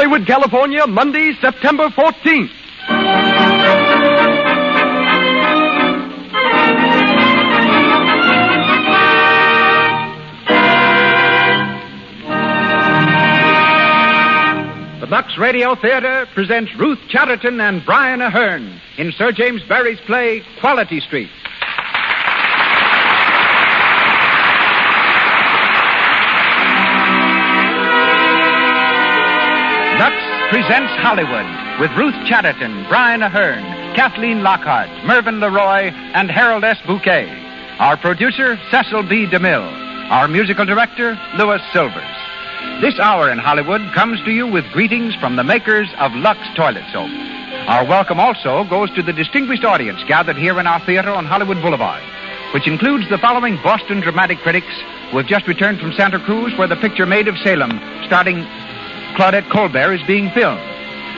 Hollywood, California, Monday, September 14th. The Lux Radio Theater presents Ruth Chatterton and Brian Ahern in Sir James Barrie's play, Quality Street. Lux presents Hollywood with Ruth Chatterton, Brian Ahern, Kathleen Lockhart, Mervyn LeRoy, and Harold S. Bouquet. Our producer, Cecil B. DeMille. Our musical director, Louis Silvers. This hour in Hollywood comes to you with greetings from the makers of Lux Toilet Soap. Our welcome also goes to the distinguished audience gathered here in our theater on Hollywood Boulevard, which includes the following Boston dramatic critics who have just returned from Santa Cruz, where the picture Maid of Salem, starring Claudette Colbert, is being filmed.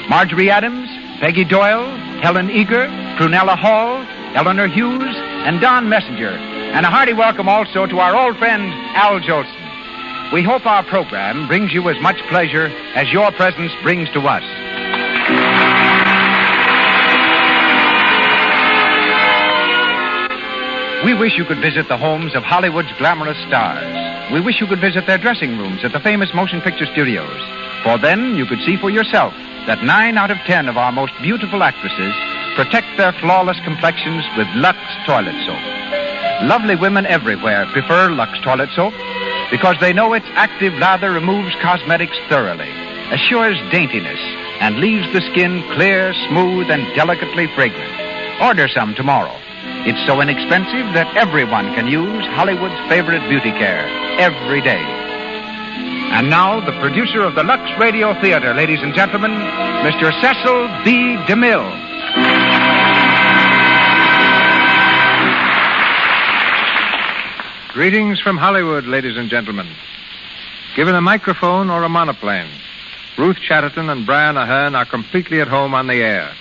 Marjorie Adams, Peggy Doyle, Helen Eager, Prunella Hall, Eleanor Hughes, and Don Messenger. And a hearty welcome also to our old friend, Al Jolson. We hope our program brings you as much pleasure as your presence brings to us. We wish you could visit the homes of Hollywood's glamorous stars. We wish you could visit their dressing rooms at the famous motion picture studios. For then you could see for yourself that 9 out of 10 of our most beautiful actresses protect their flawless complexions with Lux Toilet Soap. Lovely women everywhere prefer Lux Toilet Soap because they know its active lather removes cosmetics thoroughly, assures daintiness, and leaves the skin clear, smooth, and delicately fragrant. Order some tomorrow. It's so inexpensive that everyone can use Hollywood's favorite beauty care every day. And now, the producer of the Lux Radio Theater, ladies and gentlemen, Mr. Cecil B. DeMille. Greetings from Hollywood, ladies and gentlemen. Given a microphone or a monoplane, Ruth Chatterton and Brian Ahern are completely at home on the air.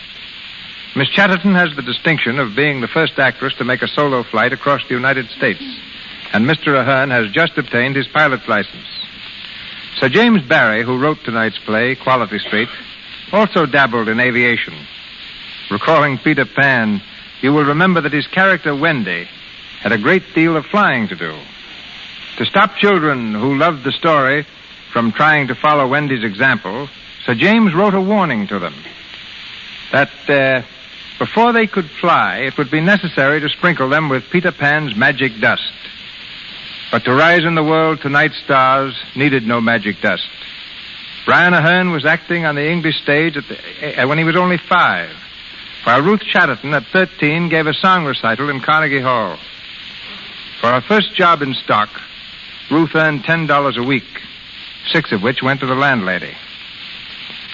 Miss Chatterton has the distinction of being the first actress to make a solo flight across the United States, and Mr. Ahern has just obtained his pilot's license. Sir James Barrie, who wrote tonight's play, Quality Street, also dabbled in aviation. Recalling Peter Pan, you will remember that his character, Wendy, had a great deal of flying to do. To stop children who loved the story from trying to follow Wendy's example, Sir James wrote a warning to them that before they could fly, it would be necessary to sprinkle them with Peter Pan's magic dust. But to rise in the world, tonight's stars needed no magic dust. Brian Ahern was acting on the English stage when he was only 5, while Ruth Chatterton, at 13, gave a song recital in Carnegie Hall. For her first job in stock, Ruth earned $10 a week, 6 of which went to the landlady.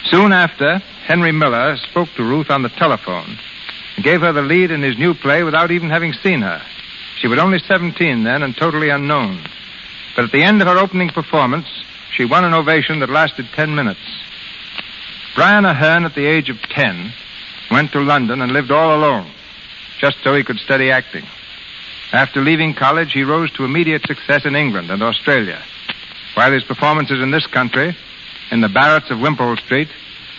Soon after, Henry Miller spoke to Ruth on the telephone and gave her the lead in his new play without even having seen her. She was only 17 then and totally unknown. But at the end of her opening performance, she won an ovation that lasted 10 minutes. Brian Ahern, at the age of 10, went to London and lived all alone, just so he could study acting. After leaving college, he rose to immediate success in England and Australia, while his performances in this country, in The Barretts of Wimpole Street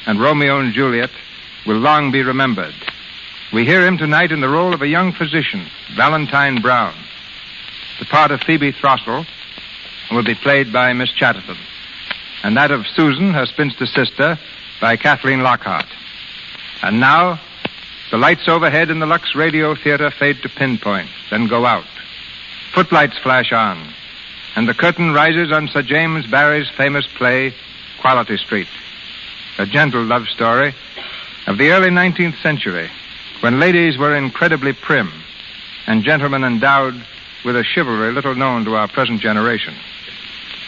and Romeo and Juliet, will long be remembered. We hear him tonight in the role of a young physician, Valentine Brown. The part of Phoebe Throstle will be played by Miss Chatterton, and that of Susan, her spinster sister, by Kathleen Lockhart. And now, the lights overhead in the Lux Radio Theater fade to pinpoint, then go out. Footlights flash on, and the curtain rises on Sir James Barrie's famous play, Quality Street. A gentle love story of the early 19th century, when ladies were incredibly prim and gentlemen endowed with a chivalry little known to our present generation.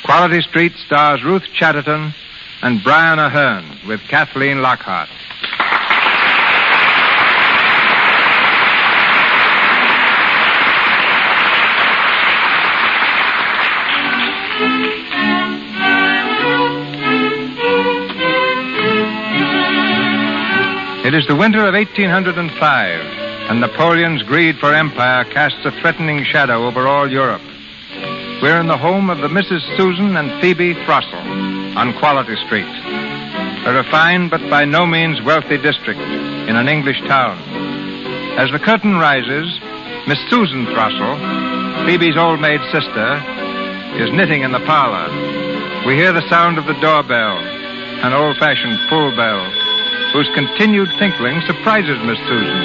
Quality Street stars Ruth Chatterton and Brian Ahern with Kathleen Lockhart. It is the winter of 1805, and Napoleon's greed for empire casts a threatening shadow over all Europe. We're in the home of the Mrs. Susan and Phoebe Throstle on Quality Street. a refined but by no means wealthy district in an English town. As the curtain rises, Miss Susan Throssell, Phoebe's old maid sister, is knitting in the parlor. We hear the sound of the doorbell, an old-fashioned pull bell, whose continued tinkling surprises Miss Susan.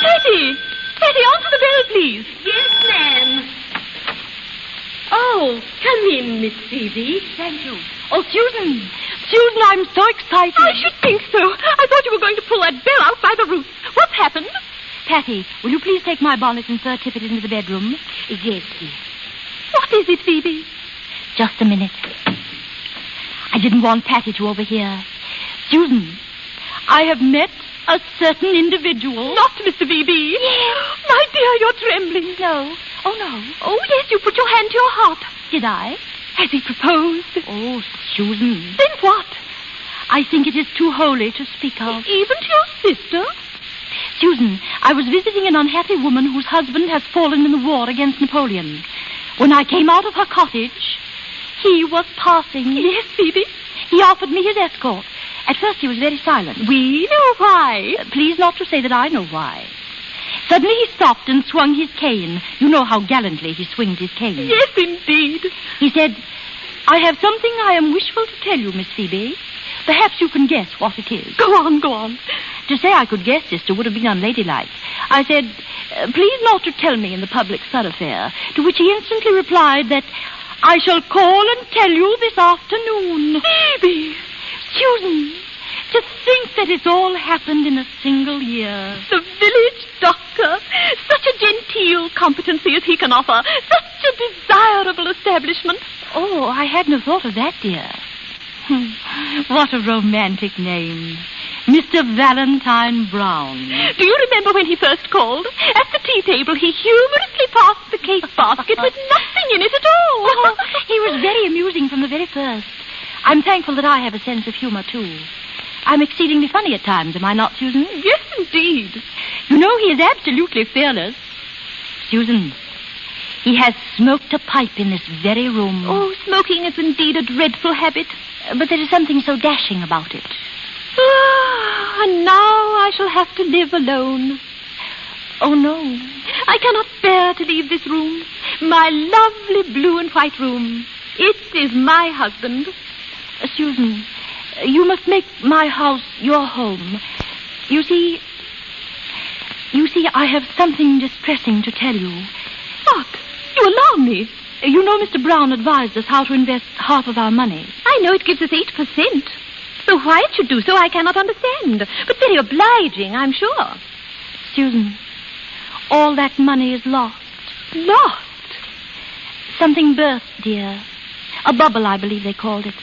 Patty! Patty, answer the bell, please. Yes, ma'am. Oh, come in, Miss Phoebe. Thank you. Oh, Susan. Susan, I'm so excited. I should think so. I thought you were going to pull that bell out by the roots. What's happened? Patty, will you please take my bonnet and fur tippet into the bedroom? Yes, miss. What is it, Phoebe? Just a minute. I didn't want Patty to overhear. Susan, I have met a certain individual. Not Mr. Phoebe. Yes. My dear, you're trembling. No. Oh, no. Oh, yes, you put your hand to your heart. Did I? Has he proposed? Oh, Susan. Then what? I think it is too holy to speak of. Even to your sister? Susan, I was visiting an unhappy woman whose husband has fallen in the war against Napoleon. When I came out of her cottage, he was passing. Yes, Phoebe. He offered me his escort. At first he was very silent. We know why. Please not to say that I know why. Suddenly he stopped and swung his cane. You know how gallantly he swings his cane. Yes, indeed. He said, I have something I am wishful to tell you, Miss Phoebe. Perhaps you can guess what it is. Go on, go on. To say I could guess, sister, would have been unladylike. I said, please not to tell me in the public thoroughfare, to which he instantly replied that I shall call and tell you this afternoon. Phoebe! Susan, to think that it's all happened in a single year. The village doctor. Such a genteel competency as he can offer. Such a desirable establishment. Oh, I had no thought of that, dear. What a romantic name. Mr. Valentine Brown. Do you remember when he first called? At the tea table, he humorously passed the cake basket with nothing in it at all. Oh, he was very amusing from the very first. I'm thankful that I have a sense of humor, too. I'm exceedingly funny at times, am I not, Susan? Yes, indeed. You know, he is absolutely fearless. Susan, he has smoked a pipe in this very room. Oh, smoking is indeed a dreadful habit. But there is something so dashing about it. And now I shall have to live alone. Oh, no. I cannot bear to leave this room. My lovely blue and white room. It is my husband. Susan, you must make my house your home. You see, I have something distressing to tell you. What? You alarm me. You know Mr. Brown advised us how to invest half of our money. I know it gives us 8%. So why it should do so, I cannot understand. But very obliging, I'm sure. Susan, all that money is lost. Lost? Something burst, dear. A bubble, I believe they called it.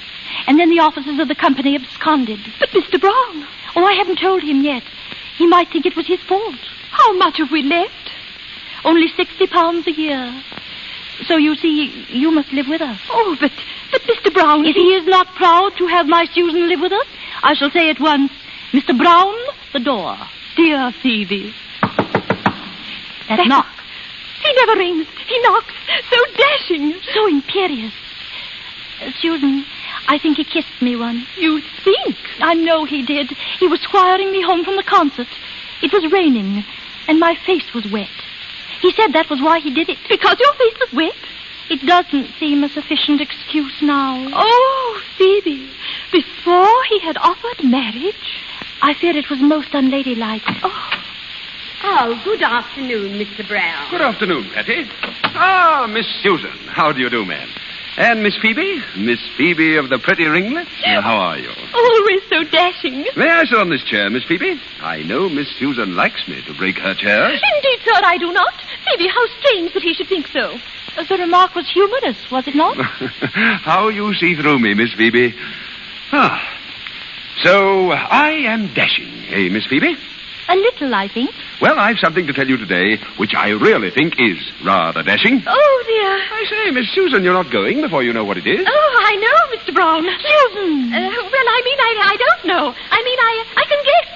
And then the officers of the company absconded. But Mr. Brown? Oh, I haven't told him yet. He might think it was his fault. How much have we left? Only £60 a year. So you see, you must live with us. Oh, but Mr. Brown... If he is not proud to have my Susan live with us, I shall say at once, Mr. Brown, the door. Dear Phoebe. That knock. He never rings. He knocks. So dashing. So imperious. Susan, I think he kissed me once. You think? I know he did. He was squiring me home from the concert. It was raining, and my face was wet. He said that was why he did it. Because your face was wet? It doesn't seem a sufficient excuse now. Oh, Phoebe, before he had offered marriage? I fear it was most unladylike. Oh, good afternoon, Mr. Brown. Good afternoon, Patty. Ah, Miss Susan. How do you do, ma'am? And Miss Phoebe? Miss Phoebe of the pretty ringlets? How are you? Always so dashing. May I sit on this chair, Miss Phoebe? I know Miss Susan likes me to break her chairs. Indeed, sir, I do not. Phoebe, how strange that he should think so. The remark was humorous, was it not? How you see through me, Miss Phoebe. So I am dashing, eh, Miss Phoebe? A little, I think. Well, I've something to tell you today which I really think is rather dashing. Oh, dear. I say, Miss Susan, you're not going before you know what it is. Oh, I know, Mr. Brown. Susan! I don't know. I can guess.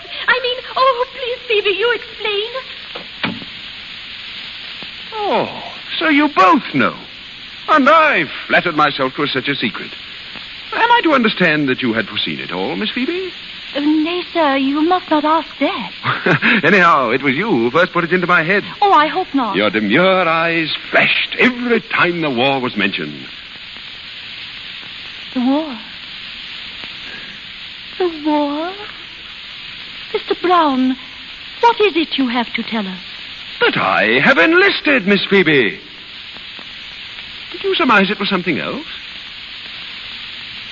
Oh, please, Phoebe, you explain. Oh, so you both know. And I flattered myself 'twas such a secret. Am I to understand that you had foreseen it all, Miss Phoebe? Nay, sir, you must not ask that. Anyhow, it was you who first put it into my head. Oh, I hope not. Your demure eyes flashed every time the war was mentioned. The war? The war? Mr. Brown, what is it you have to tell us? But I have enlisted, Miss Phoebe. Did you surmise it was something else?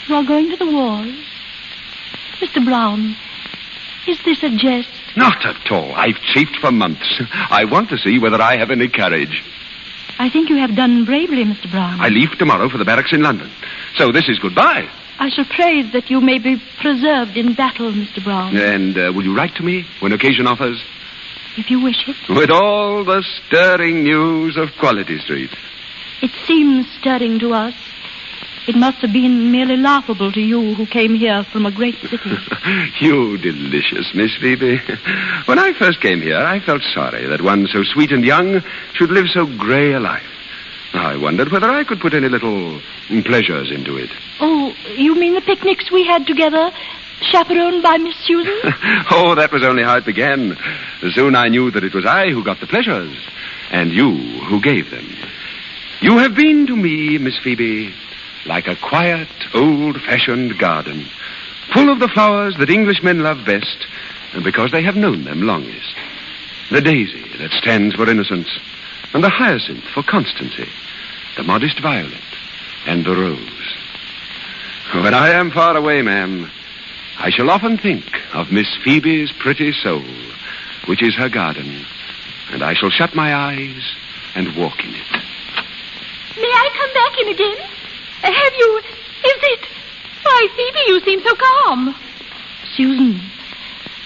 You are going to the wars? Mr. Brown, is this a jest? Not at all. I've chafed for months. I want to see whether I have any courage. I think you have done bravely, Mr. Brown. I leave tomorrow for the barracks in London. So this is goodbye. I shall pray that you may be preserved in battle, Mr. Brown. And will you write to me when occasion offers? If you wish it. With all the stirring news of Quality Street. It seems stirring to us. It must have been merely laughable to you who came here from a great city. You delicious Miss Phoebe. When I first came here, I felt sorry that one so sweet and young should live so grey a life. I wondered whether I could put any little pleasures into it. Oh, you mean the picnics we had together, chaperoned by Miss Susan? Oh, that was only how it began. Soon I knew that it was I who got the pleasures, and you who gave them. You have been to me, Miss Phoebe, like a quiet, old-fashioned garden, full of the flowers that Englishmen love best, because they have known them longest. The daisy that stands for innocence, and the hyacinth for constancy, the modest violet, and the rose. When I am far away, ma'am, I shall often think of Miss Phoebe's pretty soul, which is her garden, and I shall shut my eyes and walk in it. May I come back in again? Have you... Is it... Why, Phoebe, you seem so calm. Susan,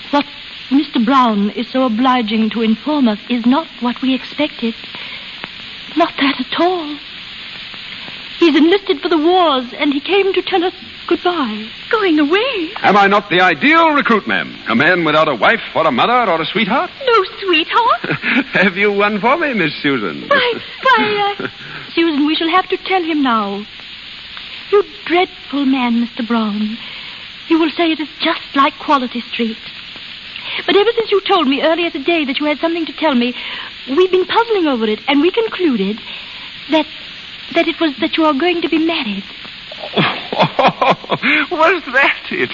what Mr. Brown is so obliging to inform us is not what we expected. Not that at all. He's enlisted for the wars, and he came to tell us goodbye. Going away? Am I not the ideal recruit, ma'am? A man without a wife or a mother or a sweetheart? No sweetheart? Have you one for me, Miss Susan? Susan, we shall have to tell him now. You dreadful man, Mr. Brown. You will say it is just like Quality Street. But ever since you told me earlier today that you had something to tell me, we've been puzzling over it, and we concluded that it was that you are going to be married. Was that it?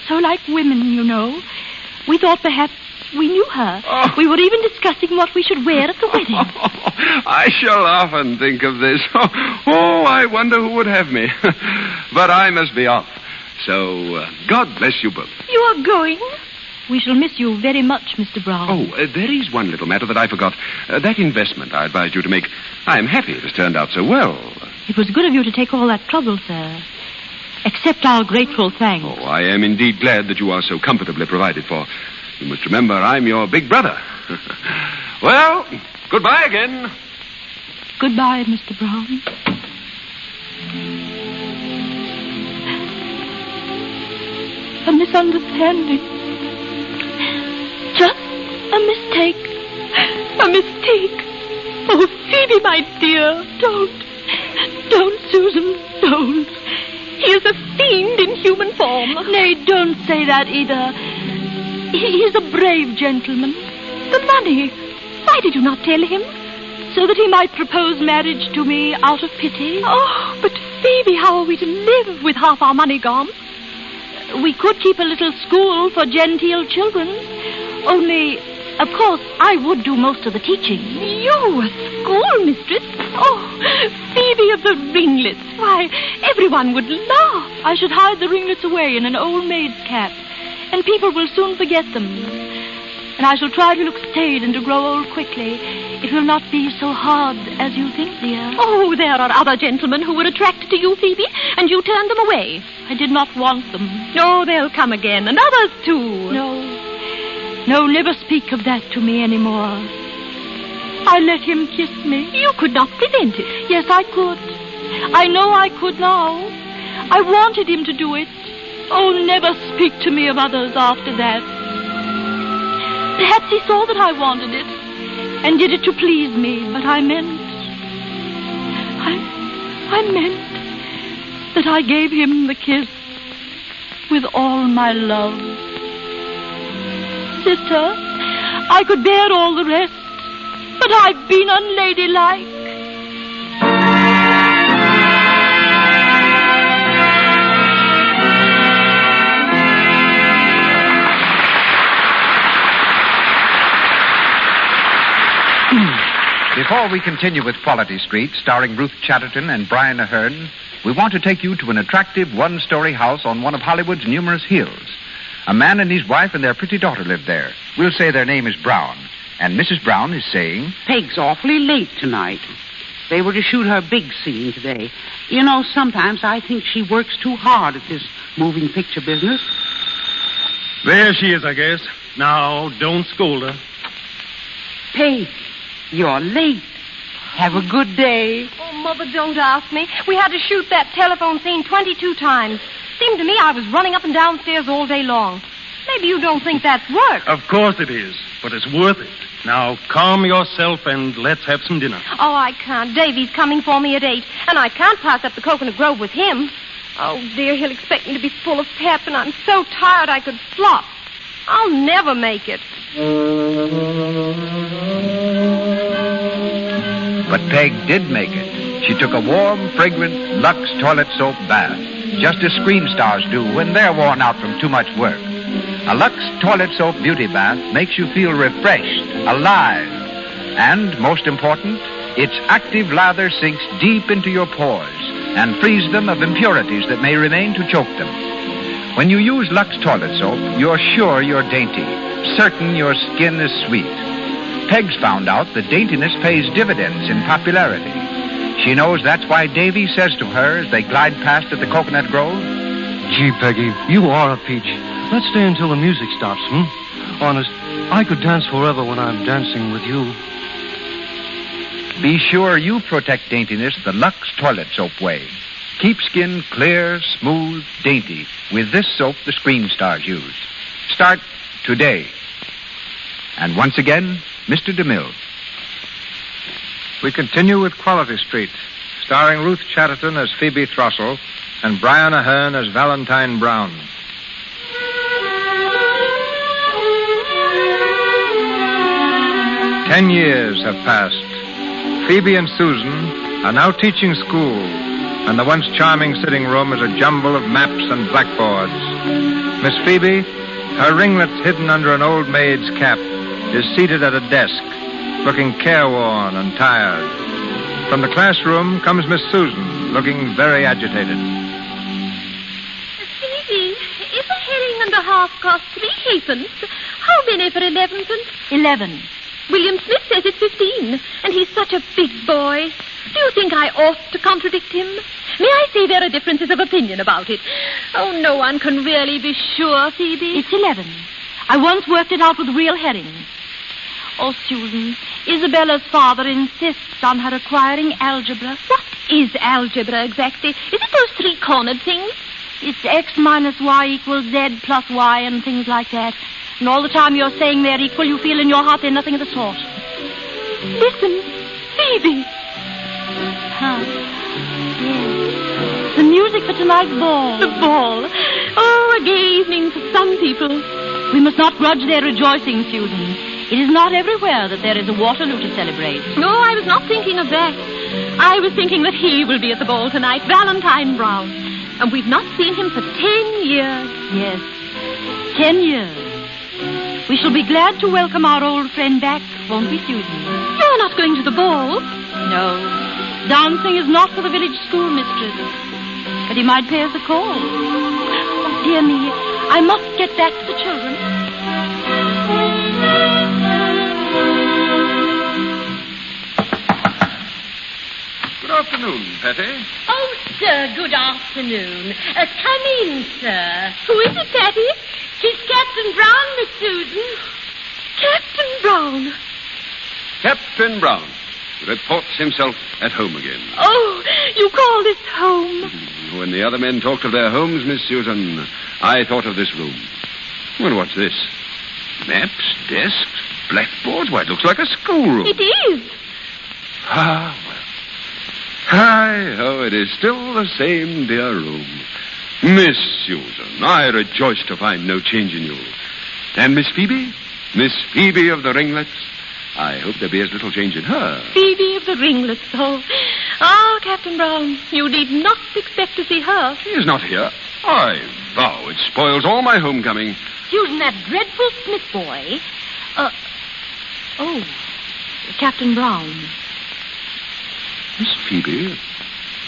So like women, you know. We thought perhaps we knew her. We were even discussing what we should wear at the wedding. I shall often think of this. I wonder who would have me. But I must be off. So, God bless you both. You are going? We shall miss you very much, Mr. Brown. There is one little matter that I forgot. That investment I advised you to make. I am happy it has turned out so well. It was good of you to take all that trouble, sir. Accept our grateful thanks. I am indeed glad that you are so comfortably provided for. You must remember I'm your big brother. Well, goodbye again. Goodbye, Mr. Brown. A misunderstanding. Just a mistake. A mistake? Oh, Phoebe, my dear, don't. Don't, Susan, don't. He is a fiend in human form. Nay, don't say that either. He is a brave gentleman. The money. Why did you not tell him? So that he might propose marriage to me out of pity. Oh, but Phoebe, how are we to live with half our money gone? We could keep a little school for genteel children. Only, of course, I would do most of the teaching. You, a schoolmistress? Oh, Phoebe of the ringlets. Why, everyone would laugh. I should hide the ringlets away in an old maid's cap, and people will soon forget them. And I shall try to look staid and to grow old quickly. It will not be so hard as you think, dear. Oh, there are other gentlemen who were attracted to you, Phoebe, and you turned them away. I did not want them. Oh, they'll come again, and others too. No, never speak of that to me anymore. I let him kiss me. You could not prevent it. Yes, I could. I know I could now. I wanted him to do it. Oh, never speak to me of others after that. Perhaps he saw that I wanted it and did it to please me, but I meant I meant that I gave him the kiss with all my love. Sister, I could bear all the rest, but I've been unladylike. Before we continue with Quality Street, starring Ruth Chatterton and Brian Ahern, we want to take you to an attractive one-story house on one of Hollywood's numerous hills. A man and his wife and their pretty daughter live there. We'll say their name is Brown. And Mrs. Brown is saying... Peg's awfully late tonight. They were to shoot her big scene today. You know, sometimes I think she works too hard at this moving picture business. There she is, I guess. Now, don't scold her. Peg, you're late. Have a good day. Oh, Mother, don't ask me. We had to shoot that telephone scene 22 times. Seemed to me I was running up and downstairs all day long. Maybe you don't think that's work. Of course it is, but it's worth it. Now, calm yourself and let's have some dinner. Oh, I can't. Davy's coming for me at 8, and I can't pass up the Coconut Grove with him. Oh, dear, he'll expect me to be full of pep, and I'm so tired I could flop. I'll never make it. But Peg did make it. She took a warm, fragrant Lux toilet soap bath, just as screen stars do when they're worn out from too much work. A Lux toilet soap beauty bath makes you feel refreshed, alive. And, most important, its active lather sinks deep into your pores and frees them of impurities that may remain to choke them. When you use Lux toilet soap, you're sure you're dainty, certain your skin is sweet. Peg's found out that daintiness pays dividends in popularity. She knows that's why Davy says to her as they glide past at the Coconut Grove, Gee, Peggy, you are a peach. Let's stay until the music stops, Honest, I could dance forever when I'm dancing with you. Be sure you protect daintiness the Lux toilet soap way. Keep skin clear, smooth, dainty with this soap the screen stars use. Start today. And once again, Mr. DeMille. We continue with Quality Street, starring Ruth Chatterton as Phoebe Throssell and Brian Ahern as Valentine Brown. "10 years have passed. Phoebe and Susan are now teaching school, and the once charming sitting room is a jumble of maps and blackboards. Miss Phoebe, her ringlets hidden under an old maid's cap, is seated at a desk, looking careworn and tired. From the classroom comes Miss Susan, looking very agitated. Phoebe, if a herring and a half costs 3 halfpence, how many for 11 pence? 11. William Smith says it's 15, and he's such a big boy. Do you think I ought to contradict him? May I say there are differences of opinion about it? Oh, no one can really be sure, Phoebe. It's 11. I once worked it out with real herrings. Oh, Susan, Isabella's father insists on her acquiring algebra. What is algebra exactly? Is it those 3-cornered things? It's x minus y equals z plus y and things like that. And all the time you're saying they're equal, you feel in your heart they're nothing of the sort. Listen, Phoebe. Huh. Yes. The music for tonight's ball. The ball. Oh, a gay evening for some people. We must not grudge their rejoicing, Susan. It is not everywhere that there is a Waterloo to celebrate. No, I was not thinking of that. I was thinking that he will be at the ball tonight, Valentine Brown. And we've not seen him for 10 years. Yes, 10 years. We shall be glad to welcome our old friend back, won't we, Susan? You're not going to the ball? No. Dancing is not for the village schoolmistress. But he might pay us a call. Oh, dear me. I must get back to the children. Good afternoon, Patty. Oh, sir, good afternoon. Come in, sir. Who is it, Patty? She's Captain Brown, Miss Susan. Captain Brown. Captain Brown reports himself at home again. Oh, you call this home? When the other men talked of their homes, Miss Susan, I thought of this room. Well, what's this? Maps, desks, blackboards. Why, it looks like a schoolroom. It is. Ah, well. Hi, oh, it is still the same dear room. Miss Susan, I rejoice to find no change in you. And Miss Phoebe? Miss Phoebe of the ringlets? I hope there be as little change in her. Phoebe of the ringlets, oh. Ah, Captain Brown, you need not expect to see her. She is not here. I vow it spoils all my homecoming. Susan, that dreadful Smith boy. Captain Brown. Miss Phoebe?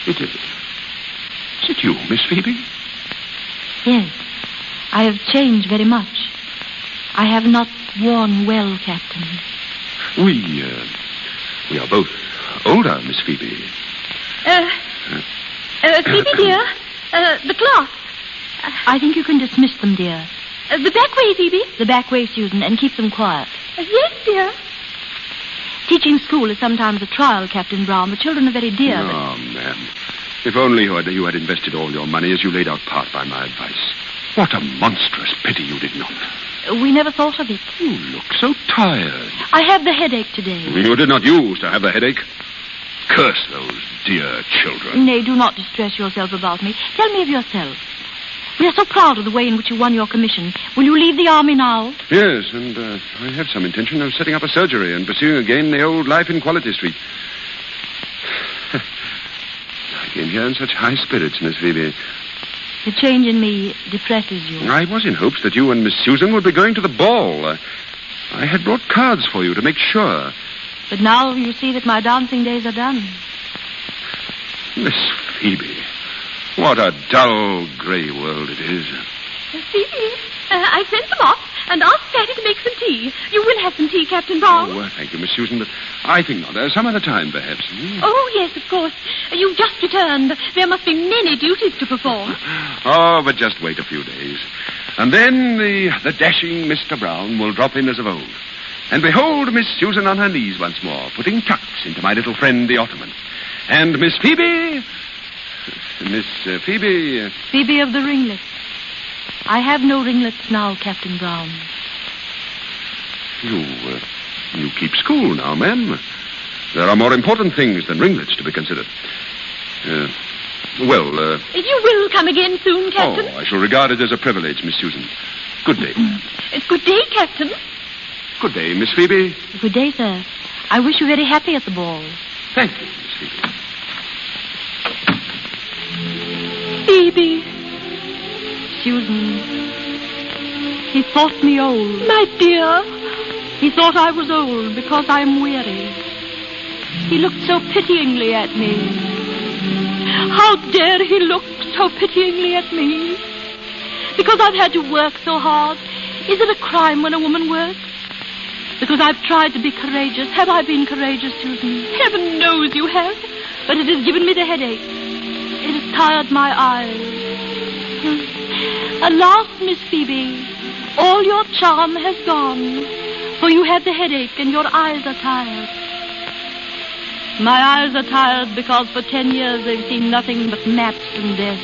Is it you, Miss Phoebe? Yes, I have changed very much. I have not worn well, Captain. We are both older, Miss Phoebe. Phoebe, dear, the cloth. I think you can dismiss them, dear. The back way, Phoebe. The back way, Susan, and keep them quiet. Yes, dear. Teaching school is sometimes a trial, Captain Brown. The children are very dear. Oh, ma'am. If only you had invested all your money as you laid out part by my advice. What a monstrous pity you did not. We never thought of it. You look so tired. I have the headache today. You did not use to have the headache. Curse those dear children. Nay, do not distress yourself about me. Tell me of yourself. We are so proud of the way in which you won your commission. Will you leave the army now? Yes, and I have some intention of setting up a surgery and pursuing again the old life in Quality Street. I came here in such high spirits, Miss Phoebe. The change in me depresses you. I was in hopes that you and Miss Susan would be going to the ball. I had brought cards for you to make sure. But now you see that my dancing days are done. Miss Phoebe, what a dull, grey world it is. Phoebe, I sent them off and asked Daddy to make some tea. You will have some tea, Captain Brown. Oh, thank you, Miss Susan, but I think not. Some other time, perhaps. Oh, yes, of course. You've just returned. There must be many duties to perform. Oh, but just wait a few days. And then the dashing Mr. Brown will drop in as of old. And behold Miss Susan on her knees once more, putting tucks into my little friend, the Ottoman. And Miss Phoebe... Miss Phoebe... Phoebe of the ringlets. I have no ringlets now, Captain Brown. You keep school now, ma'am. There are more important things than ringlets to be considered. You will come again soon, Captain? Oh, I shall regard it as a privilege, Miss Susan. Good day, ma'am. Good day, Captain. Good day, Miss Phoebe. Good day, sir. I wish you very happy at the ball. Thank you, Miss Phoebe. Phoebe. Susan. He thought me old. My dear. He thought I was old because I'm weary. He looked so pityingly at me. How dare he look so pityingly at me? Because I've had to work so hard. Is it a crime when a woman works? Because I've tried to be courageous. Have I been courageous, Susan? Heaven knows you have. But it has given me the headache. It has tired my eyes. Alas, Miss Phoebe, all your charm has gone, for you had the headache and your eyes are tired. My eyes are tired because for 10 years they've seen nothing but maps and death.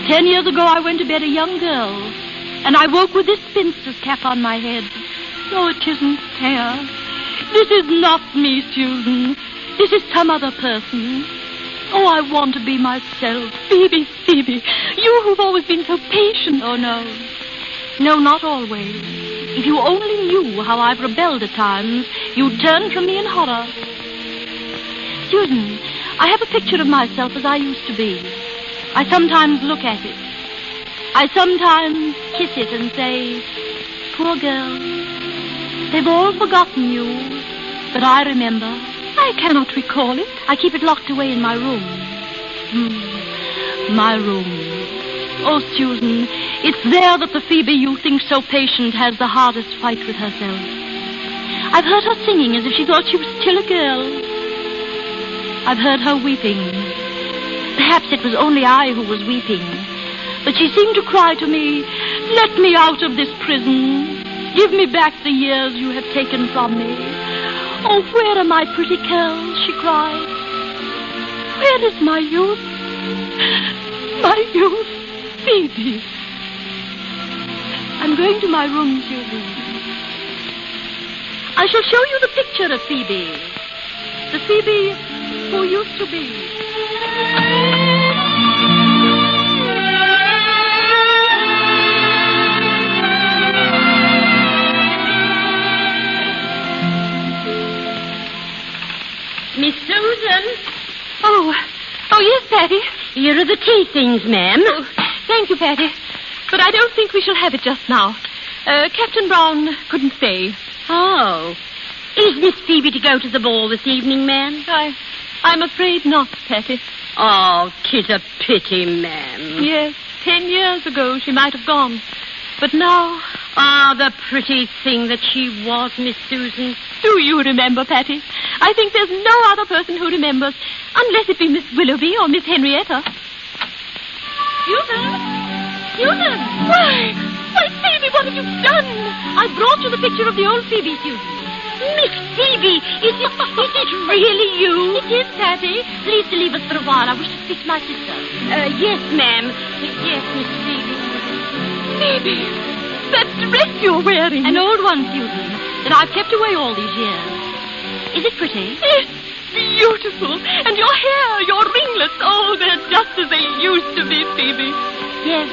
10 years ago I went to bed a young girl, and I woke with this spinster's cap on my head. Oh, it isn't fair. This is not me, Susan. This is some other person. Oh, I want to be myself. Phoebe, Phoebe, you who've always been so patient. Oh, no. No, not always. If you only knew how I've rebelled at times, you'd turn from me in horror. Susan, I have a picture of myself as I used to be. I sometimes look at it. I sometimes kiss it and say, poor girl, they've all forgotten you, but I remember. I cannot recall it. I keep it locked away in my room. My room. Oh, Susan, it's there that the Phoebe you think so patient has the hardest fight with herself. I've heard her singing as if she thought she was still a girl. I've heard her weeping. Perhaps it was only I who was weeping. But she seemed to cry to me, let me out of this prison. Give me back the years you have taken from me. Oh, where are my pretty curls, she cried. Where is my youth? My youth, Phoebe. I'm going to my room, Susan. I shall show you the picture of Phoebe. The Phoebe who used to be. Miss Susan. Oh, yes, Patty. Here are the tea things, ma'am. Oh, thank you, Patty. But I don't think we shall have it just now. Captain Brown couldn't stay. Oh. Is Miss Phoebe to go to the ball this evening, ma'am? I'm afraid not, Patty. Oh, 'tis a pity, ma'am. Yes, 10 years ago she might have gone. But now... Ah, the pretty thing that she was, Miss Susan. Do you remember, Patty? I think there's no other person who remembers, unless it be Miss Willoughby or Miss Henrietta. Susan? Susan! Why, Phoebe, what have you done? I brought you the picture of the old Phoebe, Susan. Miss Phoebe, is it really you? It is, Patty. Please to leave us for a while. I wish to speak to my sister. Yes, ma'am. Yes, Miss Phoebe. Phoebe, that dress you're wearing. An old one, Susan, that I've kept away all these years. Is it pretty? Yes, beautiful. And your hair, your ringlets, oh, they're just as they used to be, Phoebe. Yes.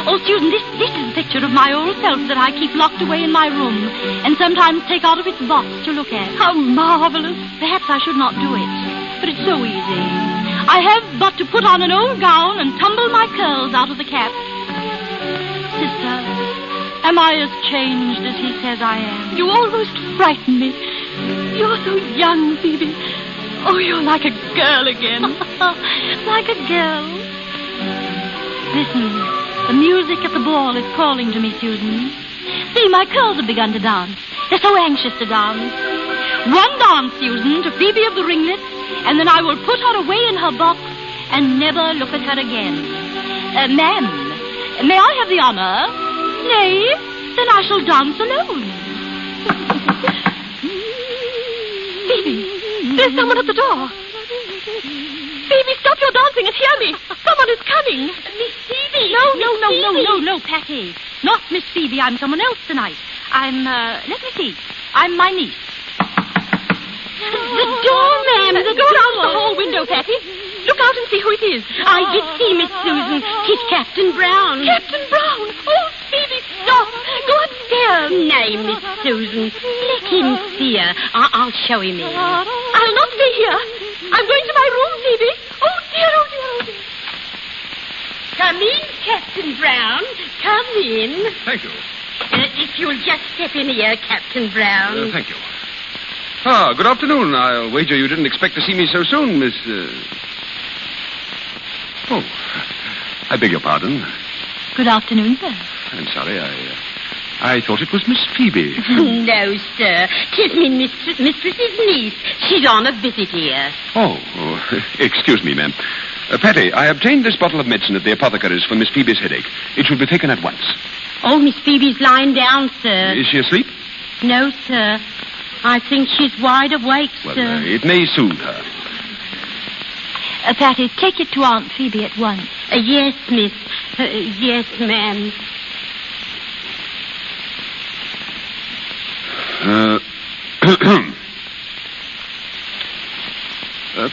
Oh, Susan, this is a picture of my old self that I keep locked away in my room and sometimes take out of its box to look at. How marvelous. Perhaps I should not do it, but it's so easy. I have but to put on an old gown and tumble my curls out of the cap. Sister, am I as changed as he says I am? You almost frighten me. You're so young, Phoebe. Oh, you're like a girl again. Like a girl? Listen, the music at the ball is calling to me, Susan. See, my curls have begun to dance. They're so anxious to dance. One dance, Susan, to Phoebe of the ringlets, and then I will put her away in her box and never look at her again. Ma'am, may I have the honor? Nay, then I shall dance alone. Phoebe, there's someone at the door. Phoebe, stop your dancing and hear me. Someone is coming. Miss Phoebe. No, Patty. Not Miss Phoebe. I'm someone else tonight. Let me see. I'm my niece. The door, ma'am. Go down to the hall window, Patty. Look out and see who it is. I did see, Miss Susan. 'Tis Captain Brown. Captain Brown. Oh, Phoebe, stop. Go upstairs. Nay, Miss Susan. Let him see her. I'll show him in. I'll not stay here. I'm going to my room, Phoebe. Oh, dear. Come in, Captain Brown. Come in. Thank you. If you'll just step in here, Captain Brown. Thank you. Ah, good afternoon. I'll wager you didn't expect to see me so soon, Miss... Oh, I beg your pardon. Good afternoon, sir. I'm sorry, I thought it was Miss Phoebe. No, sir. 'Tis me mistress's niece. She's on a visit here. Oh, excuse me, ma'am. Patty, I obtained this bottle of medicine at the apothecary's for Miss Phoebe's headache. It should be taken at once. Oh, Miss Phoebe's lying down, sir. Is she asleep? No, sir. I think she's wide awake, Well, sir. it may soothe her. Patty, take it to Aunt Phoebe at once. Yes, miss. Yes, ma'am.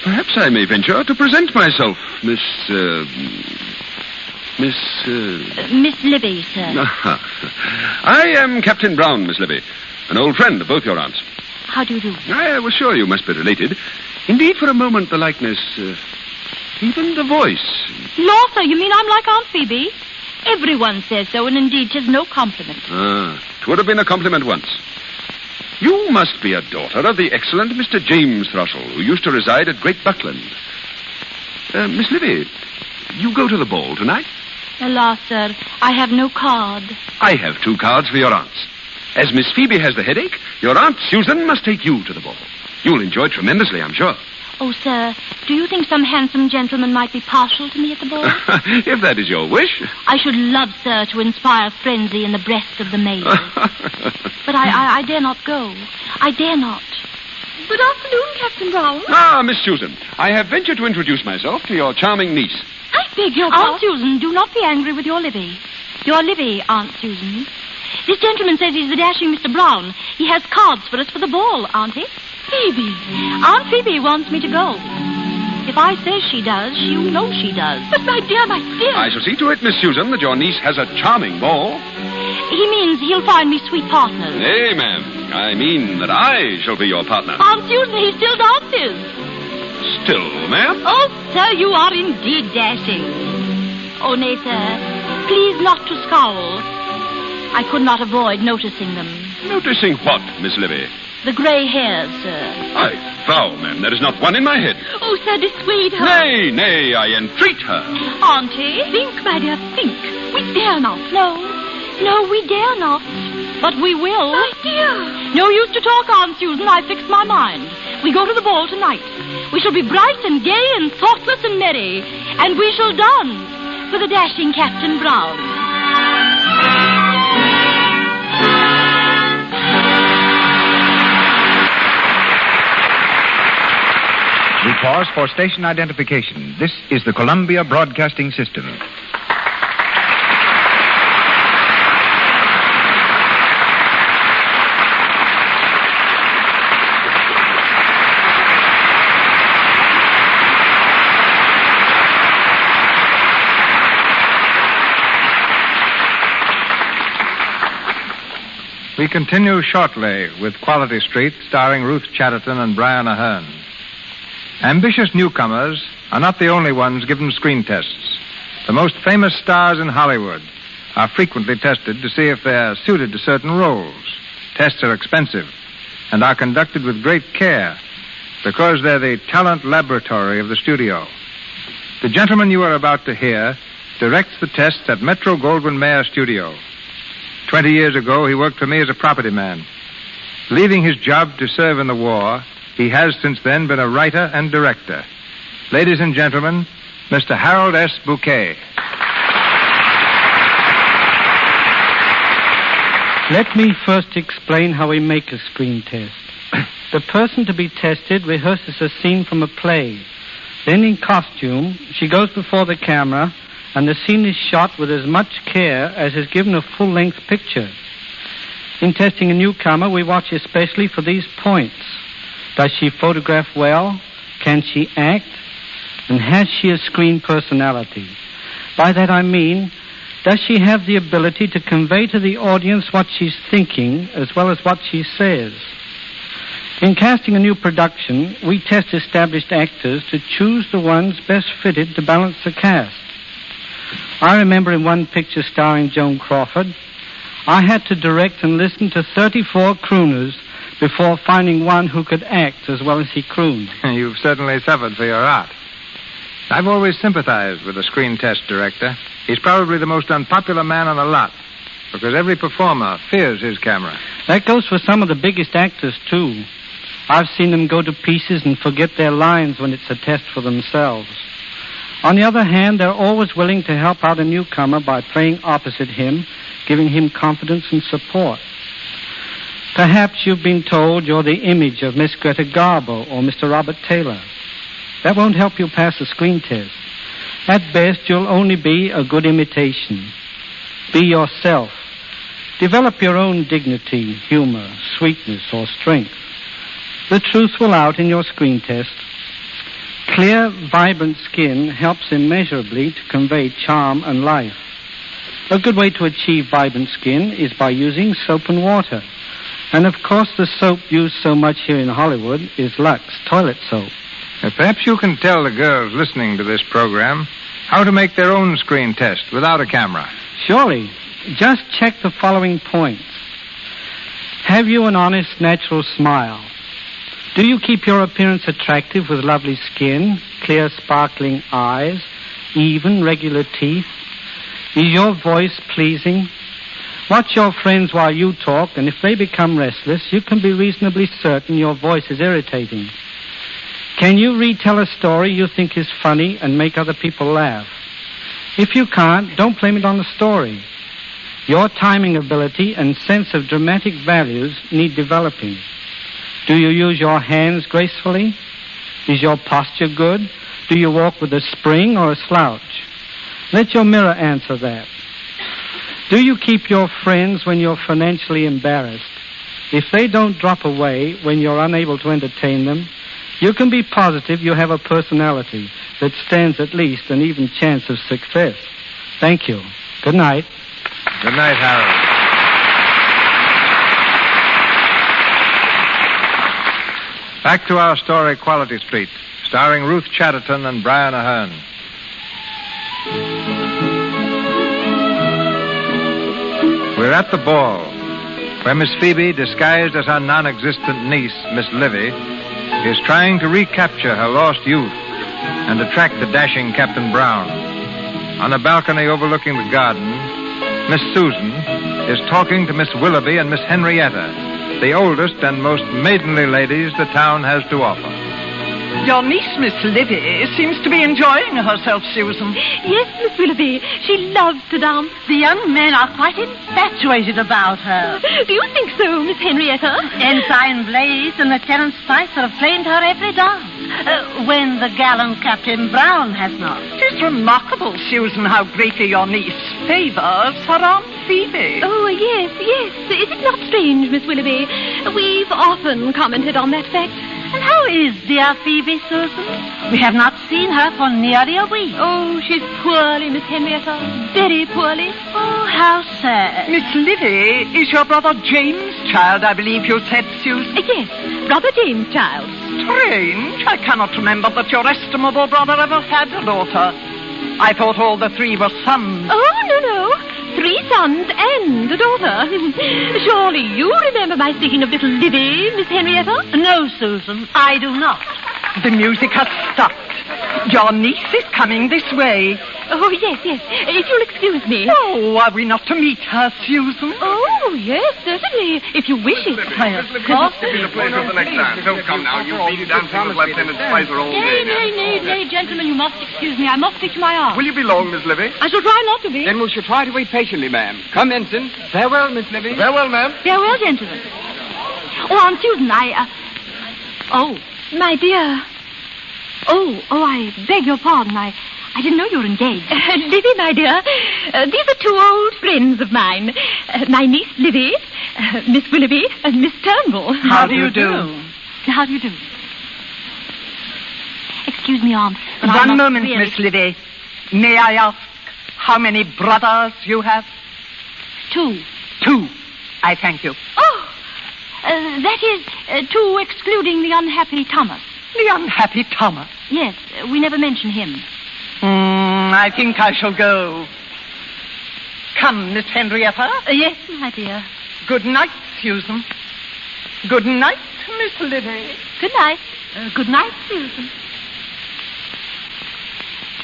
Perhaps I may venture to present myself, Miss Libby, sir. I am Captain Brown, Miss Libby, an old friend of both your aunts. How do you do? I was sure you must be related. Indeed, for a moment, the likeness, even the voice. Law, sir, you mean I'm like Aunt Phoebe? Everyone says so, and indeed 'tis no compliment. It would have been a compliment once. You must be a daughter of the excellent Mr. James Thrushell, who used to reside at Great Buckland. Miss Libby, you go to the ball tonight? Alas, sir, I have no card. I have 2 cards for your aunts. As Miss Phoebe has the headache, your Aunt Susan must take you to the ball. You'll enjoy it tremendously, I'm sure. Oh, sir, do you think some handsome gentleman might be partial to me at the ball? If that is your wish. I should love, sir, to inspire frenzy in the breasts of the maids. But I dare not go. I dare not. Good afternoon, Captain Brown. Ah, Miss Susan, I have ventured to introduce myself to your charming niece. I beg your Aunt pardon. Susan, do not be angry with your Libby. Your Libby, Aunt Susan. This gentleman says he's the dashing Mr. Brown. He has cards for us for the ball, auntie. Phoebe, Aunt Phoebe wants me to go. If I say she does, you know she does. But my dear, I shall see to it, Miss Susan, that your niece has a charming ball. He means he'll find me sweet partners. Nay, ma'am. I mean that I shall be your partner. Aunt Susan, he still dances. Still, ma'am? Oh, sir, you are indeed dashing. Oh, nay, sir, please not to scowl. I could not avoid noticing them. Noticing what, Miss Libby? The grey hairs, sir. I vow, ma'am, there is not one in my head. Oh, sir, dissuade her. Nay, I entreat her. Auntie? Think, my dear, think. We dare not. No, we dare not. But we will. My dear. No use to talk, Aunt Susan. I fixed my mind. We go to the ball tonight. We shall be bright and gay and thoughtless and merry. And we shall dance for the dashing Captain Brown. We pause for station identification. This is the Columbia Broadcasting System. We continue shortly with Quality Street, starring Ruth Chatterton and Brian Ahern. Ambitious newcomers are not the only ones given screen tests. The most famous stars in Hollywood are frequently tested to see if they're suited to certain roles. Tests are expensive and are conducted with great care because they're the talent laboratory of the studio. The gentleman you are about to hear directs the tests at Metro-Goldwyn-Mayer Studio. 20 years ago, he worked for me as a property man. Leaving his job to serve in the war, he has since then been a writer and director. Ladies and gentlemen, Mr. Harold S. Bouquet. Let me first explain how we make a screen test. The person to be tested rehearses a scene from a play. Then in costume, she goes before the camera, and the scene is shot with as much care as is given a full-length picture. In testing a newcomer, we watch especially for these points. Does she photograph well? Can she act? And has she a screen personality? By that I mean, does she have the ability to convey to the audience what she's thinking as well as what she says? In casting a new production, we test established actors to choose the ones best fitted to balance the cast. I remember in one picture starring Joan Crawford, I had to direct and listen to 34 crooners before finding one who could act as well as he crooned. You've certainly suffered for your art. I've always sympathized with a screen test director. He's probably the most unpopular man on the lot, because every performer fears his camera. That goes for some of the biggest actors, too. I've seen them go to pieces and forget their lines when it's a test for themselves. On the other hand, they're always willing to help out a newcomer by playing opposite him, giving him confidence and support. Perhaps you've been told you're the image of Miss Greta Garbo or Mr. Robert Taylor. That won't help you pass a screen test. At best, you'll only be a good imitation. Be yourself. Develop your own dignity, humor, sweetness, or strength. The truth will out in your screen test. Clear, vibrant skin helps immeasurably to convey charm and life. A good way to achieve vibrant skin is by using soap and water. And of course, the soap used so much here in Hollywood is Lux toilet soap. Perhaps you can tell the girls listening to this program how to make their own screen test without a camera. Surely. Just check the following points. Have you an honest, natural smile? Do you keep your appearance attractive with lovely skin, clear, sparkling eyes, even, regular teeth? Is your voice pleasing? Watch your friends while you talk, and if they become restless, you can be reasonably certain your voice is irritating. Can you retell a story you think is funny and make other people laugh? If you can't, don't blame it on the story. Your timing ability and sense of dramatic values need developing. Do you use your hands gracefully? Is your posture good? Do you walk with a spring or a slouch? Let your mirror answer that. Do you keep your friends when you're financially embarrassed? If they don't drop away when you're unable to entertain them, you can be positive you have a personality that stands at least an even chance of success. Thank you. Good night. Good night, Harold. Back to our story, Quality Street, starring Ruth Chatterton and Brian Ahern. We're at the ball, where Miss Phoebe, disguised as her non-existent niece, Miss Livy, is trying to recapture her lost youth and attract the dashing Captain Brown. On a balcony overlooking the garden, Miss Susan is talking to Miss Willoughby and Miss Henrietta, the oldest and most maidenly ladies the town has to offer. Your niece, Miss Livy, seems to be enjoying herself, Susan. Yes, Miss Willoughby. She loves to dance. The young men are quite infatuated about her. Do you think so, Miss Henrietta? Ensign Blaze and Lieutenant Spicer have claimed her every dance, when the gallant Captain Brown has not. It is remarkable, Susan, how greatly your niece favors her Aunt Phoebe. Oh, yes, yes. Is it not strange, Miss Willoughby? We've often commented on that fact. And how is dear Phoebe, Susan? We have not seen her for nearly a week. Oh, she's poorly, Miss Henrietta. Very poorly. Oh, how sad. Miss Livy is your brother James' child, I believe you said, Susan. Yes, brother James' child. Strange. I cannot remember that your estimable brother ever had a daughter. I thought all the three were sons. Oh, no. 3 sons and a daughter. Surely you remember my speaking of little Livy, Miss Henrietta? No, Susan, I do not. The music has stopped. Your niece is coming this way. Oh, yes, yes. If you'll excuse me. Oh, are we not to meet her, Susan? Oh, yes, certainly. If you wish it. Why, of course. Give me the pleasure of the next dance. Don't come now. You've been dancing with Lieutenant Spicer all day. Nay, gentlemen, you must excuse me. I must speak to my aunt. Will you be long, Miss Livy? I shall try not to be. Then we shall try to wait patiently, ma'am. Come, Ensign. Farewell, Miss Livy. Farewell, ma'am. Farewell, gentlemen. Oh, Aunt Susan, Oh, my dear. Oh, I beg your pardon. I didn't know you were engaged. Livy, my dear, these are 2 old friends of mine. My niece, Livy, Miss Willoughby, and Miss Turnbull. How do you do? How do you do? Excuse me, Aunt. One moment, Miss Livy. May I ask how many brothers you have? 2. 2. I thank you. Oh, that is 2 excluding the unhappy Thomas. The unhappy Thomas? Yes, we never mention him. I think I shall go. Come, Miss Henrietta. Yes, my dear. Good night, Susan. Good night, Miss Livy. Good night. Good night, Susan.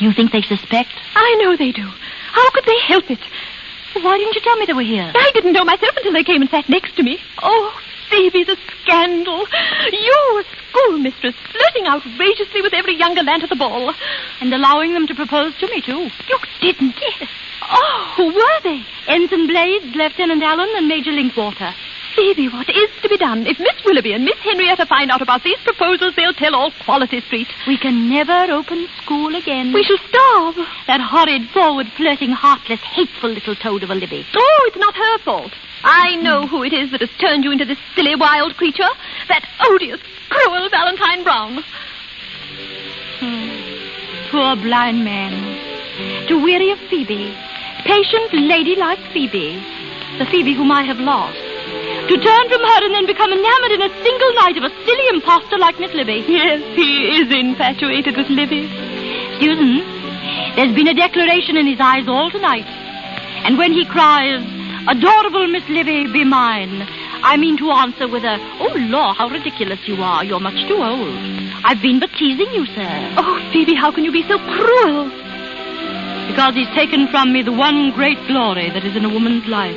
You think they suspect? I know they do. How could they help it? Why didn't you tell me they were here? I didn't know myself until they came and sat next to me. Oh, Phoebe, the scandal. You, a schoolmistress, flirting outrageously with every younger lad at the ball. And allowing them to propose to me, too. You didn't? Yes. Oh, who were they? Ensign Blades, Lieutenant Allen, and Major Linkwater. Phoebe, what is to be done? If Miss Willoughby and Miss Henrietta find out about these proposals, they'll tell all Quality Street. We can never open school again. We shall starve. That horrid, forward-flirting, heartless, hateful little toad of a Libby. Oh, it's not her fault. I know who it is that has turned you into this silly, wild creature. That odious, cruel Valentine Brown. Poor blind man. To weary of Phoebe. Patient, ladylike Phoebe. The Phoebe whom I have lost. To turn from her and then become enamored in a single night of a silly impostor like Miss Libby. Yes, he is infatuated with Libby. Susan, there's been a declaration in his eyes all tonight. And when he cries, "Adorable Miss Livy, be mine," I mean to answer with a, "Oh, law, how ridiculous you are. You're much too old. I've been but teasing you, sir." Oh, Phoebe, how can you be so cruel? Because he's taken from me the one great glory that is in a woman's life.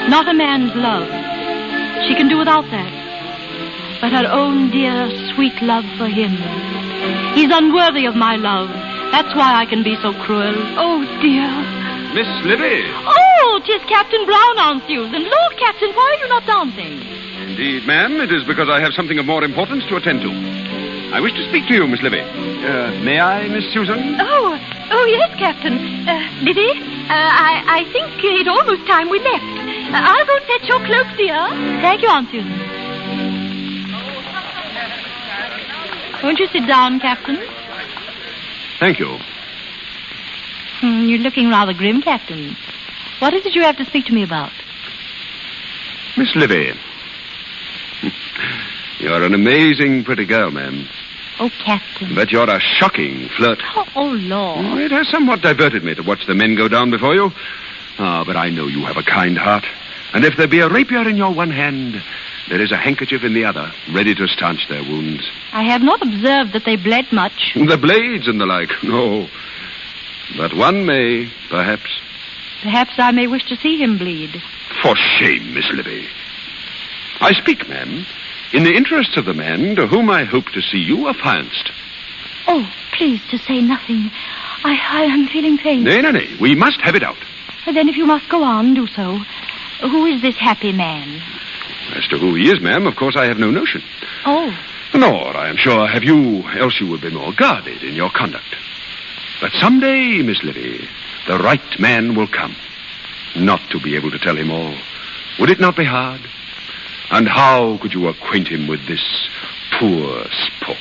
Not a man's love. She can do without that. But her own dear, sweet love for him. He's unworthy of my love. That's why I can be so cruel. Oh, dear. Miss Livy. Oh, 'tis Captain Brown, Aunt Susan. Lord, Captain, why are you not dancing? Indeed, ma'am, it is because I have something of more importance to attend to. I wish to speak to you, Miss Livy. May I, Miss Susan? Oh, yes, Captain. Livy, I think it's almost time we left. I'll go fetch your cloak, dear. Thank you, Aunt Susan. Won't you sit down, Captain? Thank you. You're looking rather grim, Captain. What is it you have to speak to me about? Miss Livy. You're an amazing pretty girl, ma'am. Oh, Captain. But you're a shocking flirt. Oh, Lord. It has somewhat diverted me to watch the men go down before you. But I know you have a kind heart. And if there be a rapier in your one hand, there is a handkerchief in the other, ready to stanch their wounds. I have not observed that they bled much. The blades and the like, no. But one may, perhaps. Perhaps I may wish to see him bleed. For shame, Miss Livy. I speak, ma'am, in the interests of the man to whom I hope to see you affianced. Oh, please to say nothing. I am feeling faint. Nay. We must have it out. Then if you must go on, do so. Who is this happy man? As to who he is, ma'am, of course I have no notion. Oh. Nor, I am sure, have you, else you would be more guarded in your conduct. But someday, Miss Livy, the right man will come. Not to be able to tell him all. Would it not be hard? And how could you acquaint him with this poor sport?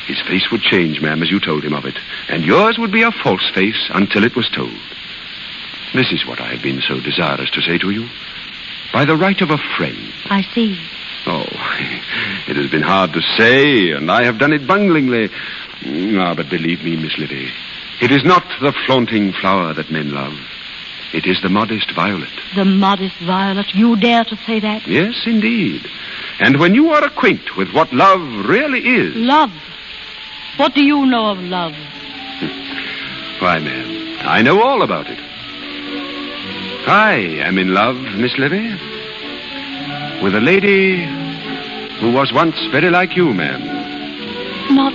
His face would change, ma'am, as you told him of it, and yours would be a false face until it was told. This is what I have been so desirous to say to you. By the right of a friend. I see. Oh, it has been hard to say, and I have done it bunglingly. But believe me, Miss Livy, it is not the flaunting flower that men love. It is the modest violet. The modest violet? You dare to say that? Yes, indeed. And when you are acquainted with what love really is... Love? What do you know of love? Why, ma'am, I know all about it. I am in love, Miss Livy, with a lady who was once very like you, ma'am. Not...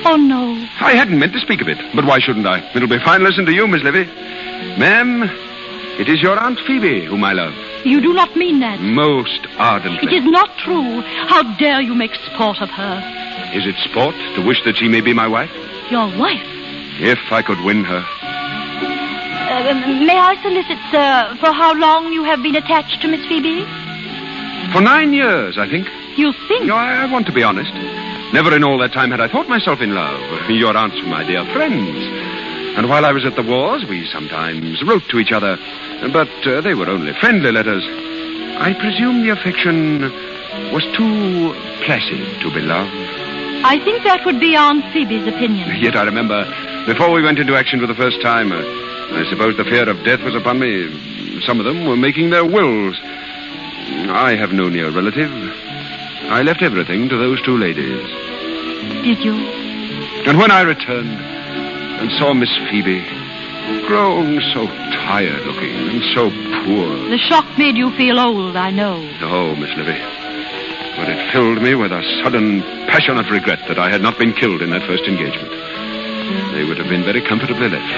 Oh, no. I hadn't meant to speak of it, but why shouldn't I? It'll be fine listen to you, Miss Livy. Ma'am, it is your Aunt Phoebe whom I love. You do not mean that. Most ardently. It is not true. How dare you make sport of her? Is it sport to wish that she may be my wife? Your wife? If I could win her. May I solicit, sir, for how long you have been attached to Miss Phoebe? For 9 years, I think. You think? No, I want to be honest. Never in all that time had I thought myself in love. Your aunts were my dear friends. And while I was at the wars, we sometimes wrote to each other. But they were only friendly letters. I presume the affection was too placid to be love. I think that would be Aunt Phoebe's opinion. Yet I remember, before we went into action for the first time, I suppose the fear of death was upon me. Some of them were making their wills. I have no near relative. I left everything to those two ladies. Did you? And when I returned and saw Miss Phoebe, grown so tired-looking and so poor... The shock made you feel old, I know. Oh, Miss Livy. But it filled me with a sudden, passionate regret that I had not been killed in that first engagement. They would have been very comfortably left.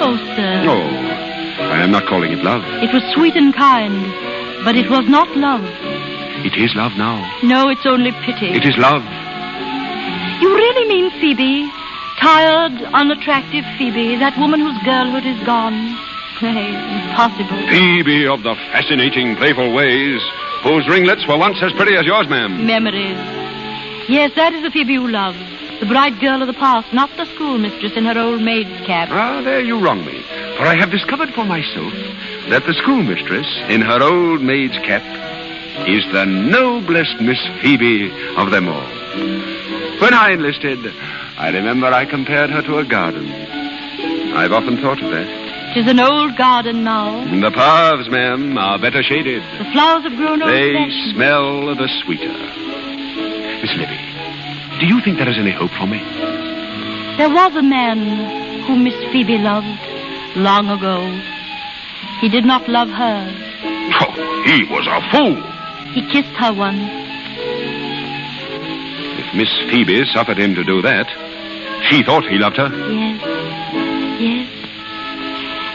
Oh, sir. Oh, I am not calling it love. It was sweet and kind, but it was not love. It is love now. No, it's only pity. It is love. You really mean Phoebe? Tired, unattractive Phoebe, that woman whose girlhood is gone? Nay, impossible. Phoebe of the fascinating, playful ways, whose ringlets were once as pretty as yours, ma'am. Memories. Yes, that is the Phoebe you love. The bright girl of the past, not the schoolmistress in her old maid's cap. Ah, there you wrong me. For I have discovered for myself that the schoolmistress in her old maid's cap is the noblest Miss Phoebe of them all. When I enlisted, I remember I compared her to a garden. I've often thought of that. 'Tis an old garden now. The paths, ma'am, are better shaded. The flowers have grown old. They smell the sweeter. Miss Livy, do you think there is any hope for me? There was a man whom Miss Phoebe loved long ago. He did not love her. Oh, he was a fool. He kissed her once. If Miss Phoebe suffered him to do that, she thought he loved her. Yes.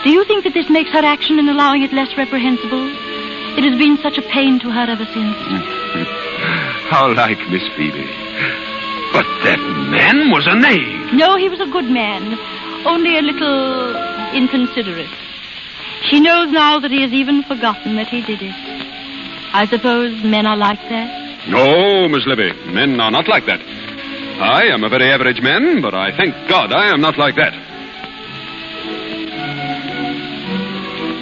Do you think that this makes her action in allowing it less reprehensible? It has been such a pain to her ever since. How like Miss Phoebe. But that man was a knave. No, he was a good man. Only a little inconsiderate. She knows now that he has even forgotten that he did it. I suppose men are like that? No, Miss Libby. Men are not like that. I am a very average man, but I thank God I am not like that.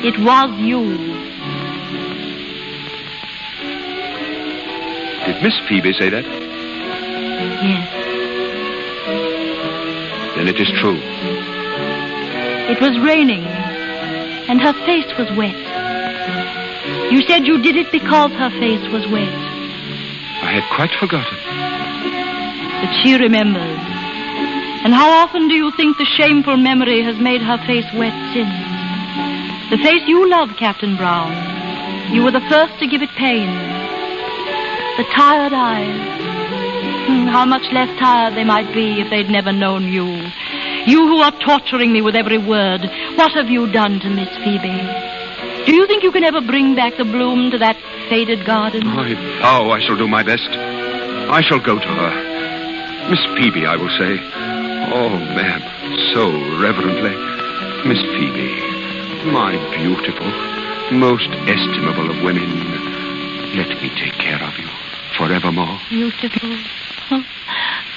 It was you. Did Miss Phoebe say that? Yes. Then it is true. It was raining, and her face was wet. You said you did it because her face was wet. I had quite forgotten. But she remembers. And how often do you think the shameful memory has made her face wet since? The face you loved, Captain Brown. You were the first to give it pain. The tired eyes. How much less tired they might be if they'd never known you. You who are torturing me with every word. What have you done to Miss Phoebe? Do you think you can ever bring back the bloom to that faded garden? I vow I shall do my best. I shall go to her. Miss Phoebe, I will say. Oh, ma'am, so reverently. Miss Phoebe, my beautiful, most estimable of women, let me take care of you forevermore. Beautiful.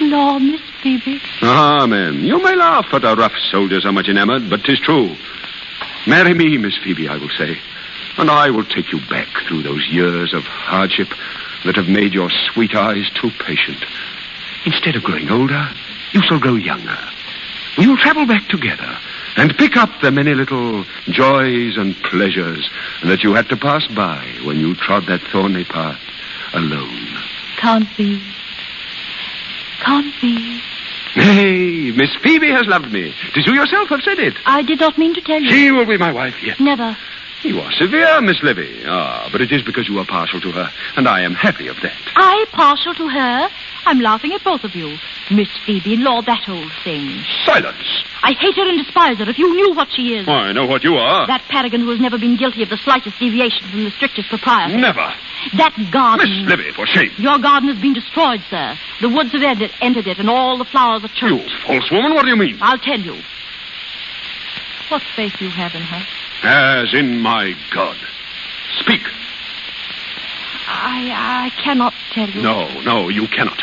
No, Miss Phoebe. Ah, ma'am, you may laugh at a rough soldier so much enamored, but 'tis true. Marry me, Miss Phoebe, I will say, and I will take you back through those years of hardship that have made your sweet eyes too patient. Instead of growing older, you shall grow younger. We will travel back together and pick up the many little joys and pleasures that you had to pass by when you trod that thorny path alone. Can't be. Can't be. Nay, Miss Phoebe has loved me. 'Tis you yourself have said it. I did not mean to tell you. She will be my wife yet. Never. You are severe, Miss Libby. Ah, but it is because you are partial to her, and I am happy of that. I partial to her? I'm laughing at both of you. Miss Phoebe, Lord, that old thing. Silence. I hate her and despise her if you knew what she is. I know what you are. That paragon who has never been guilty of the slightest deviation from the strictest propriety. Never. That garden. Miss Libby, for shame. Your garden has been destroyed, sir. The woods have entered it, and all the flowers are choked. You false woman, what do you mean? I'll tell you. What faith you have in her? As in my God. Speak. I cannot tell you. No, you cannot.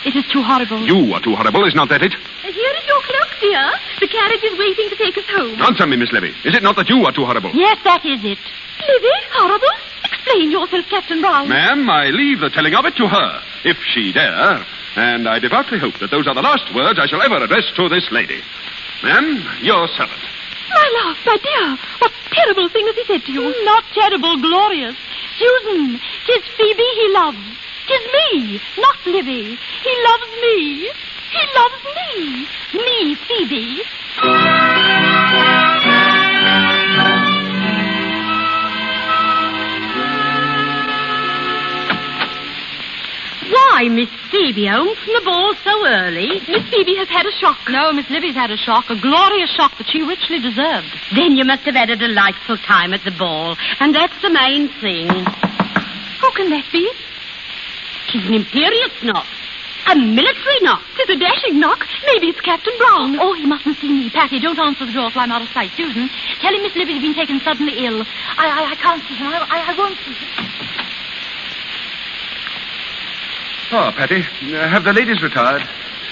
It is too horrible. You are too horrible, is not that it? Here is your cloak, dear. The carriage is waiting to take us home. Answer me, Miss Libby. Is it not that you are too horrible? Yes, that is it. Libby, horrible? Explain yourself, Captain Brown. Ma'am, I leave the telling of it to her, if she dare. And I devoutly hope that those are the last words I shall ever address to this lady. Ma'am, your servant. My love, my dear, what terrible thing has he said to you? Not terrible, glorious. Susan, 'tis Phoebe he loves. 'Tis me, not Libby. He loves me. He loves me. Me, Phoebe. Why, Miss Phoebe, home from the ball so early? Miss Phoebe has had a shock. No, Miss Libby's had a shock, a glorious shock that she richly deserved. Then you must have had a delightful time at the ball, and that's the main thing. Who can that be? 'Tis an imperious knock. A military knock. 'Tis a dashing knock. Maybe it's Captain Brown. Oh, he mustn't see me. Patty, don't answer the door till I'm out of sight. Susan, tell him Miss Libby's been taken suddenly ill. I can't see him. I won't see him. Oh, Patty, have the ladies retired?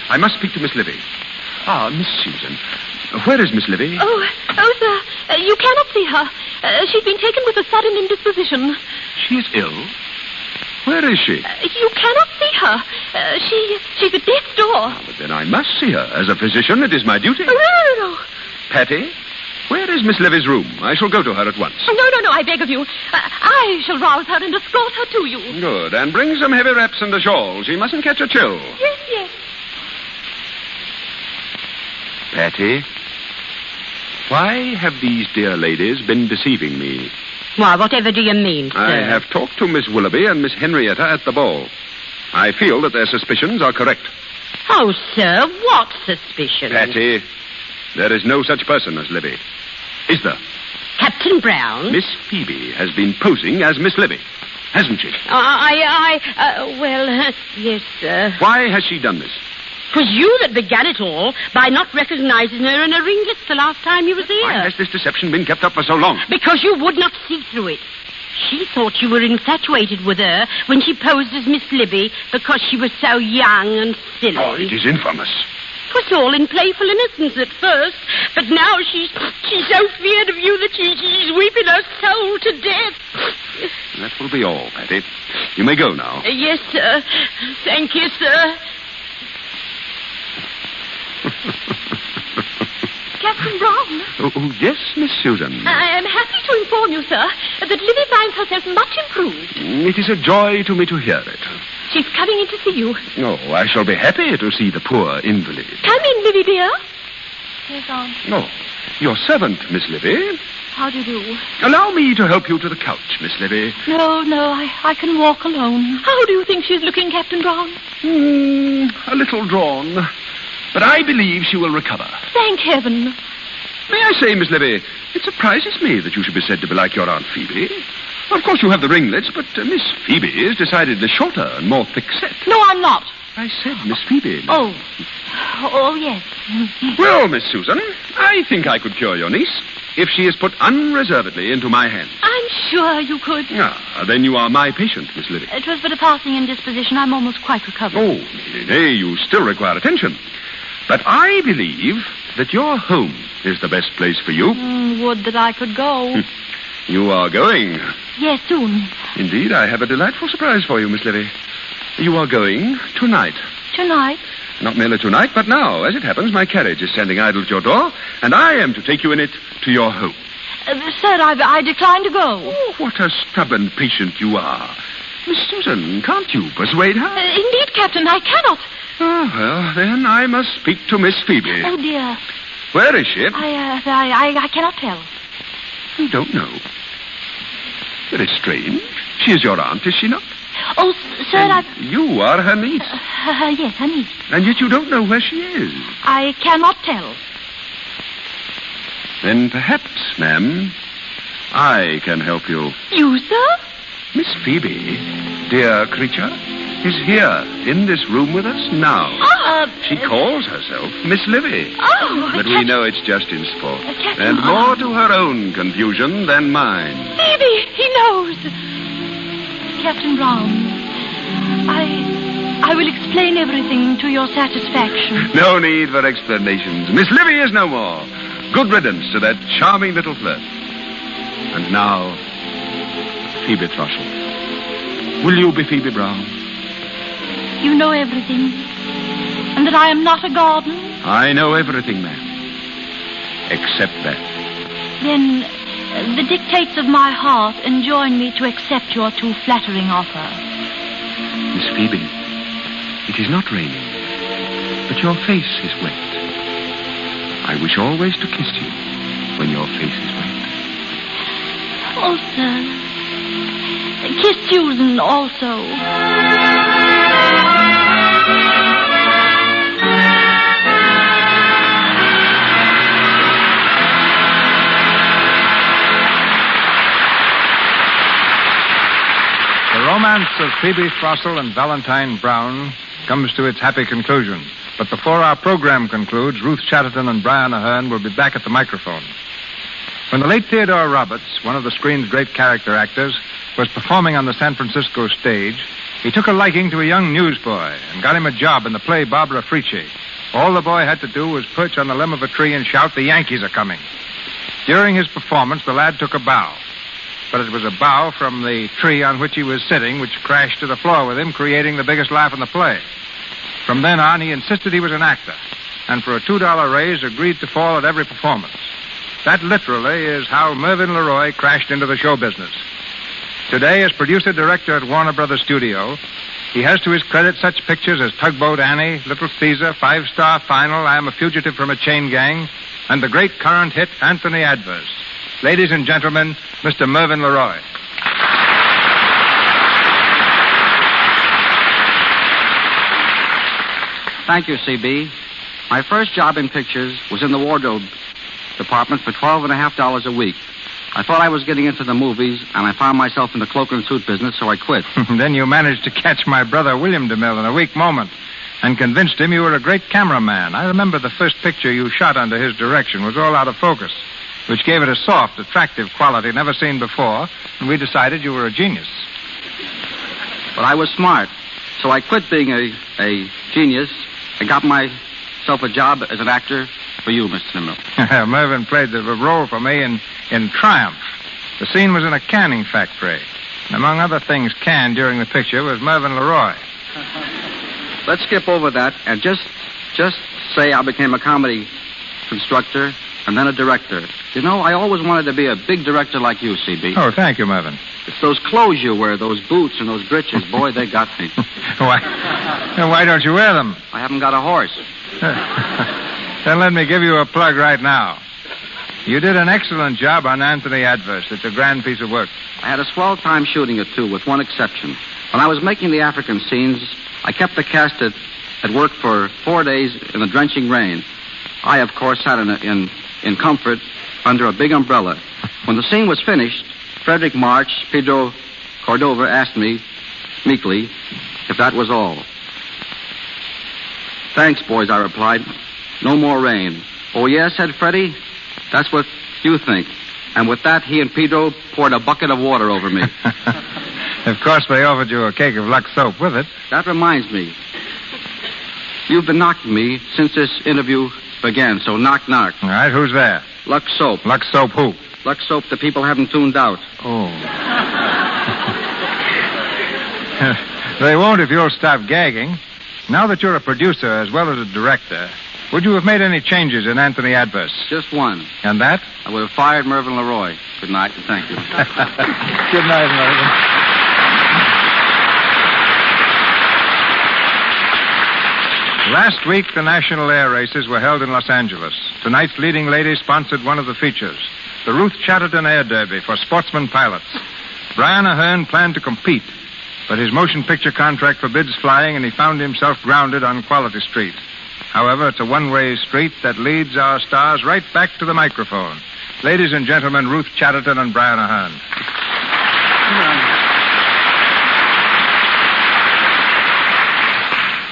I must speak to Miss Libby. Ah, Miss Susan. Where is Miss Libby? Oh, sir, you cannot see her. She's been taken with a sudden indisposition. She is ill? Where is she? You cannot see her. She's at death's door. Ah, but then I must see her. As a physician, it is my duty. Oh, no. Patty, where is Miss Livy's room? I shall go to her at once. No, I beg of you. I shall rouse her and escort her to you. Good, and bring some heavy wraps and a shawl. She mustn't catch a chill. Yes. Patty, why have these dear ladies been deceiving me? Why, whatever do you mean, sir? I have talked to Miss Willoughby and Miss Henrietta at the ball. I feel that their suspicions are correct. Oh, sir, what suspicion? Patty, there is no such person as Libby. Is there? Captain Brown? Miss Phoebe has been posing as Miss Libby, hasn't she? Well, yes, sir. Why has she done this? 'Twas you that began it all by not recognizing her in her ringlets the last time you was here. Why has this deception been kept up for so long? Because you would not see through it. She thought you were infatuated with her when she posed as Miss Libby because she was so young and silly. Oh, it is infamous. It was all in playful innocence at first, but now she's so feared of you that she's weeping her soul to death. That will be all, Patty. You may go now. Yes, sir. Thank you, sir. Captain Brown. Oh, yes, Miss Susan. I am happy to inform you, sir, that Livy finds herself much improved. It is a joy to me to hear it. She's coming in to see you. Oh, I shall be happy to see the poor invalid. Come in, Livy, dear. Yes, Aunt. Oh, your servant, Miss Livy. How do you do? Allow me to help you to the couch, Miss Livy. No, I can walk alone. How do you think she's looking, Captain Brown? A little drawn. But I believe she will recover. Thank heaven. May I say, Miss Livy, it surprises me that you should be said to be like your Aunt Phoebe. Of course, you have the ringlets, but Miss Phoebe is decidedly shorter and more thick-set. No, I'm not. I said Miss Phoebe. Oh, yes. Well, Miss Susan, I think I could cure your niece if she is put unreservedly into my hands. I'm sure you could. Then you are my patient, Miss Livy. It was but a passing indisposition. I'm almost quite recovered. Oh, nay, you still require attention. But I believe that your home is the best place for you. Would that I could go. You are going. Yes, soon. Indeed, I have a delightful surprise for you, Miss Livy. You are going tonight. Tonight? Not merely tonight, but now. As it happens, my carriage is standing idle at your door, and I am to take you in it to your home. Sir, I decline to go. Oh, what a stubborn patient you are. Miss Susan, can't you persuade her? Indeed, Captain, I cannot. Oh, well, then I must speak to Miss Phoebe. Oh, dear. Where is she? I cannot tell. You don't know. Very strange. She is your aunt, is she not? Oh, sir, and you are her niece. Yes, her niece. And yet you don't know where she is. I cannot tell. Then perhaps, ma'am, I can help you. You, sir? Miss Phoebe, dear creature, is here in this room with us now. She calls herself Miss Livy. But we know it's just in sport. And more to her own confusion than mine. Phoebe, he knows. Captain Brown, I will explain everything to your satisfaction. No need for explanations. Miss Livy is no more. Good riddance to that charming little flirt. And now, Phoebe Thrushell. Will you be Phoebe Brown? You know everything. And that I am not a garden? I know everything, ma'am. Except that. Then the dictates of my heart enjoin me to accept your too flattering offer. Miss Phoebe, it is not raining, but your face is wet. I wish always to kiss you when your face is wet. Oh, sir. Kiss Susan also. The romance of Phoebe Thrushell and Valentine Brown comes to its happy conclusion. But before our program concludes, Ruth Chatterton and Brian Ahern will be back at the microphone. When the late Theodore Roberts, one of the screen's great character actors, was performing on the San Francisco stage, he took a liking to a young newsboy and got him a job in the play Barbara Frietchie. All the boy had to do was perch on the limb of a tree and shout, "The Yankees are coming." During his performance, the lad took a bow. But it was a bow from the tree on which he was sitting, which crashed to the floor with him, creating the biggest laugh in the play. From then on, he insisted he was an actor, and for a $2 raise, agreed to fall at every performance. That literally is how Mervyn LeRoy crashed into the show business. Today, as producer-director at Warner Brothers Studio, he has to his credit such pictures as Tugboat Annie, Little Caesar, Five Star Final, I Am a Fugitive from a Chain Gang, and the great current hit, Anthony Adverse. Ladies and gentlemen, Mr. Mervyn LeRoy. Thank you, C.B. My first job in pictures was in the wardrobe department for $12.50 a week. I thought I was getting into the movies, and I found myself in the cloak and suit business, so I quit. Then you managed to catch my brother William DeMille in a weak moment. and convinced him you were a great cameraman. I remember the first picture you shot under his direction was all out of focus, which gave it a soft, attractive quality never seen before, and we decided you were a genius. But I was smart, so I quit being a genius and got myself a job as an actor for you, Mr. DeMille. Mervyn played the role for me in Triumph. The scene was in a canning factory. And among other things canned during the picture was Mervyn LeRoy. Let's skip over that and just say I became a comedy constructor and then a director. You know, I always wanted to be a big director like you, C.B. Oh, thank you, Mervyn. It's those clothes you wear, those boots and those breeches. Boy, they got me. Why don't you wear them? I haven't got a horse. Then let me give you a plug right now. You did an excellent job on Anthony Adverse. It's a grand piece of work. I had a swell time shooting it, too, with one exception. When I was making the African scenes, I kept the cast at work for 4 days in the drenching rain. I, of course, sat in comfort under a big umbrella. When the scene was finished, Frederick March, Pedro Cordova asked me, meekly, if that was all. Thanks, boys, I replied. No more rain. Oh, yes, said Freddie. That's what you think. And with that, he and Pedro poured a bucket of water over me. Of course, they offered you a cake of Lux soap with it. That reminds me. You've been knocking me since this interview began, so knock, knock. All right, who's there? Lux soap. Lux soap who? Lux soap the people haven't tuned out. Oh. They won't if you'll stop gagging. Now that you're a producer as well as a director, would you have made any changes in Anthony Adverse? Just one. And that? I would have fired Mervyn LeRoy. Good night, and thank you. Good night, Mervyn. Last week, the National Air Races were held in Los Angeles. Tonight's leading lady sponsored one of the features, the Ruth Chatterton Air Derby for sportsman pilots. Brian Ahern planned to compete, but his motion picture contract forbids flying, and he found himself grounded on Quality Street. However, it's a one-way street that leads our stars right back to the microphone. Ladies and gentlemen, Ruth Chatterton and Brian Ahern.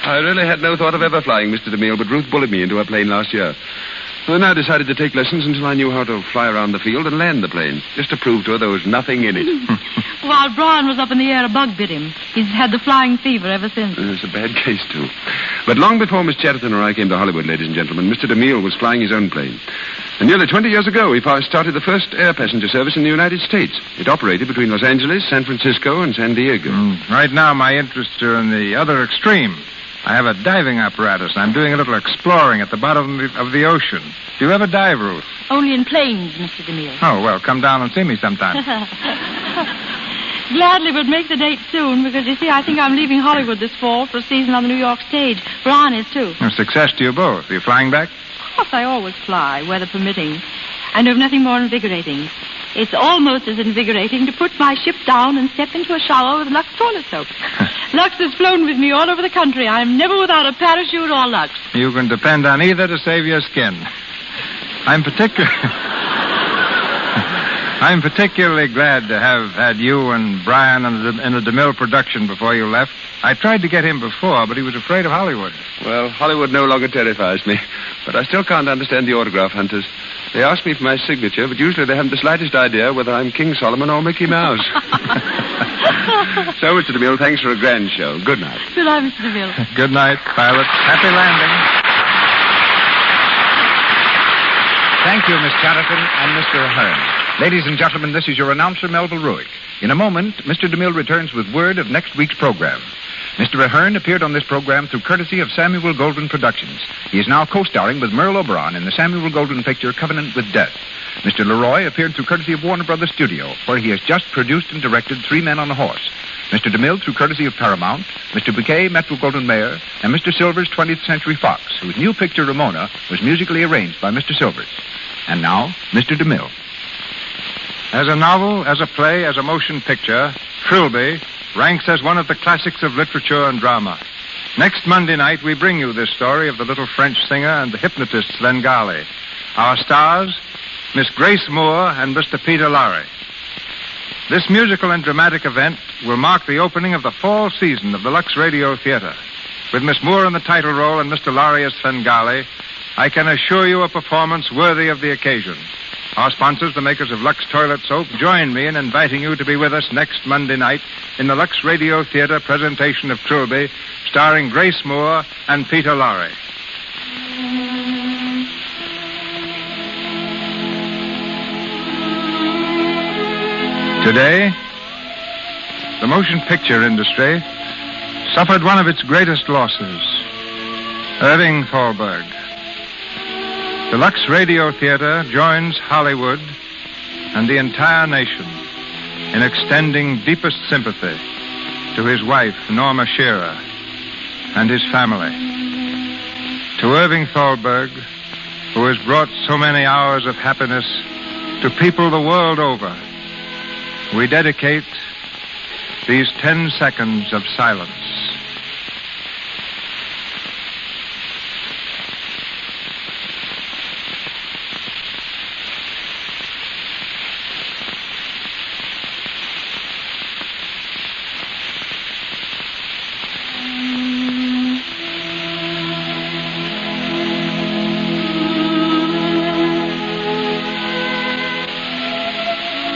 I really had no thought of ever flying, Mr. DeMille, but Ruth bullied me into a plane last year. Then I decided to take lessons until I knew how to fly around the field and land the plane, just to prove to her there was nothing in it. While Brian was up in the air, a bug bit him. He's had the flying fever ever since. It's a bad case, too. But long before Miss Chatterton or I came to Hollywood, ladies and gentlemen, Mr. DeMille was flying his own plane. And nearly 20 years ago, he started the first air passenger service in the United States. It operated between Los Angeles, San Francisco, and San Diego. Right now, my interests are in the other extreme. I have a diving apparatus, and I'm doing a little exploring at the bottom of the ocean. Do you ever dive, Ruth? Only in planes, Mr. DeMille. Oh, well, come down and see me sometime. Gladly, but make the date soon, because, you see, I think I'm leaving Hollywood this fall for a season on the New York stage. Brian is, too. Well, success to you both. Are you flying back? Of course, I always fly, weather permitting. I know of nothing more invigorating. It's almost as invigorating to put my ship down and step into a shower with Lux toilet soap. Lux has flown with me all over the country. I'm never without a parachute or Lux. You can depend on either to save your skin. I'm particularly glad to have had you and Brian in a DeMille production before you left. I tried to get him before, but he was afraid of Hollywood. Well, Hollywood no longer terrifies me, but I still can't understand the autograph hunters. They ask me for my signature, but usually they haven't the slightest idea whether I'm King Solomon or Mickey Mouse. So, Mr. DeMille, thanks for a grand show. Good night. Good night, Mr. DeMille. Good night, pilot. Happy landing. Thank you, Miss Chatterton and Mr. Ahern. Ladies and gentlemen, this is your announcer, Melville Ruick. In a moment, Mr. DeMille returns with word of next week's program. Mr. Ahern appeared on this program through courtesy of Samuel Goldwyn Productions. He is now co-starring with Merle Oberon in the Samuel Goldwyn picture Covenant with Death. Mr. LeRoy appeared through courtesy of Warner Brothers Studio, where he has just produced and directed Three Men on a Horse. Mr. DeMille through courtesy of Paramount, Mr. Bouquet, Metro-Goldwyn-Mayer, and Mr. Silvers, 20th Century Fox, whose new picture Ramona was musically arranged by Mr. Silvers. And now, Mr. DeMille. As a novel, as a play, as a motion picture, Trilby ranks as one of the classics of literature and drama. Next Monday night, we bring you this story of the little French singer and the hypnotist Svengali. Our stars, Miss Grace Moore and Mr. Peter Lorre. This musical and dramatic event will mark the opening of the fall season of the Lux Radio Theater. with Miss Moore in the title role and Mr. Laurie as Svengali, I can assure you a performance worthy of the occasion. Our sponsors, the makers of Lux Toilet Soap, join me in inviting you to be with us next Monday night in the Lux Radio Theater presentation of Trilby, starring Grace Moore and Peter Lorre. Today, the motion picture industry suffered one of its greatest losses, Irving Thalberg. The Lux Radio Theater joins Hollywood and the entire nation in extending deepest sympathy to his wife, Norma Shearer, and his family. To Irving Thalberg, who has brought so many hours of happiness to people the world over, we dedicate these 10 seconds of silence.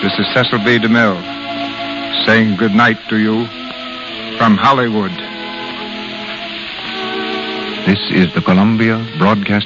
This is Cecil B. DeMille saying good night to you from Hollywood. This is the Columbia Broadcasting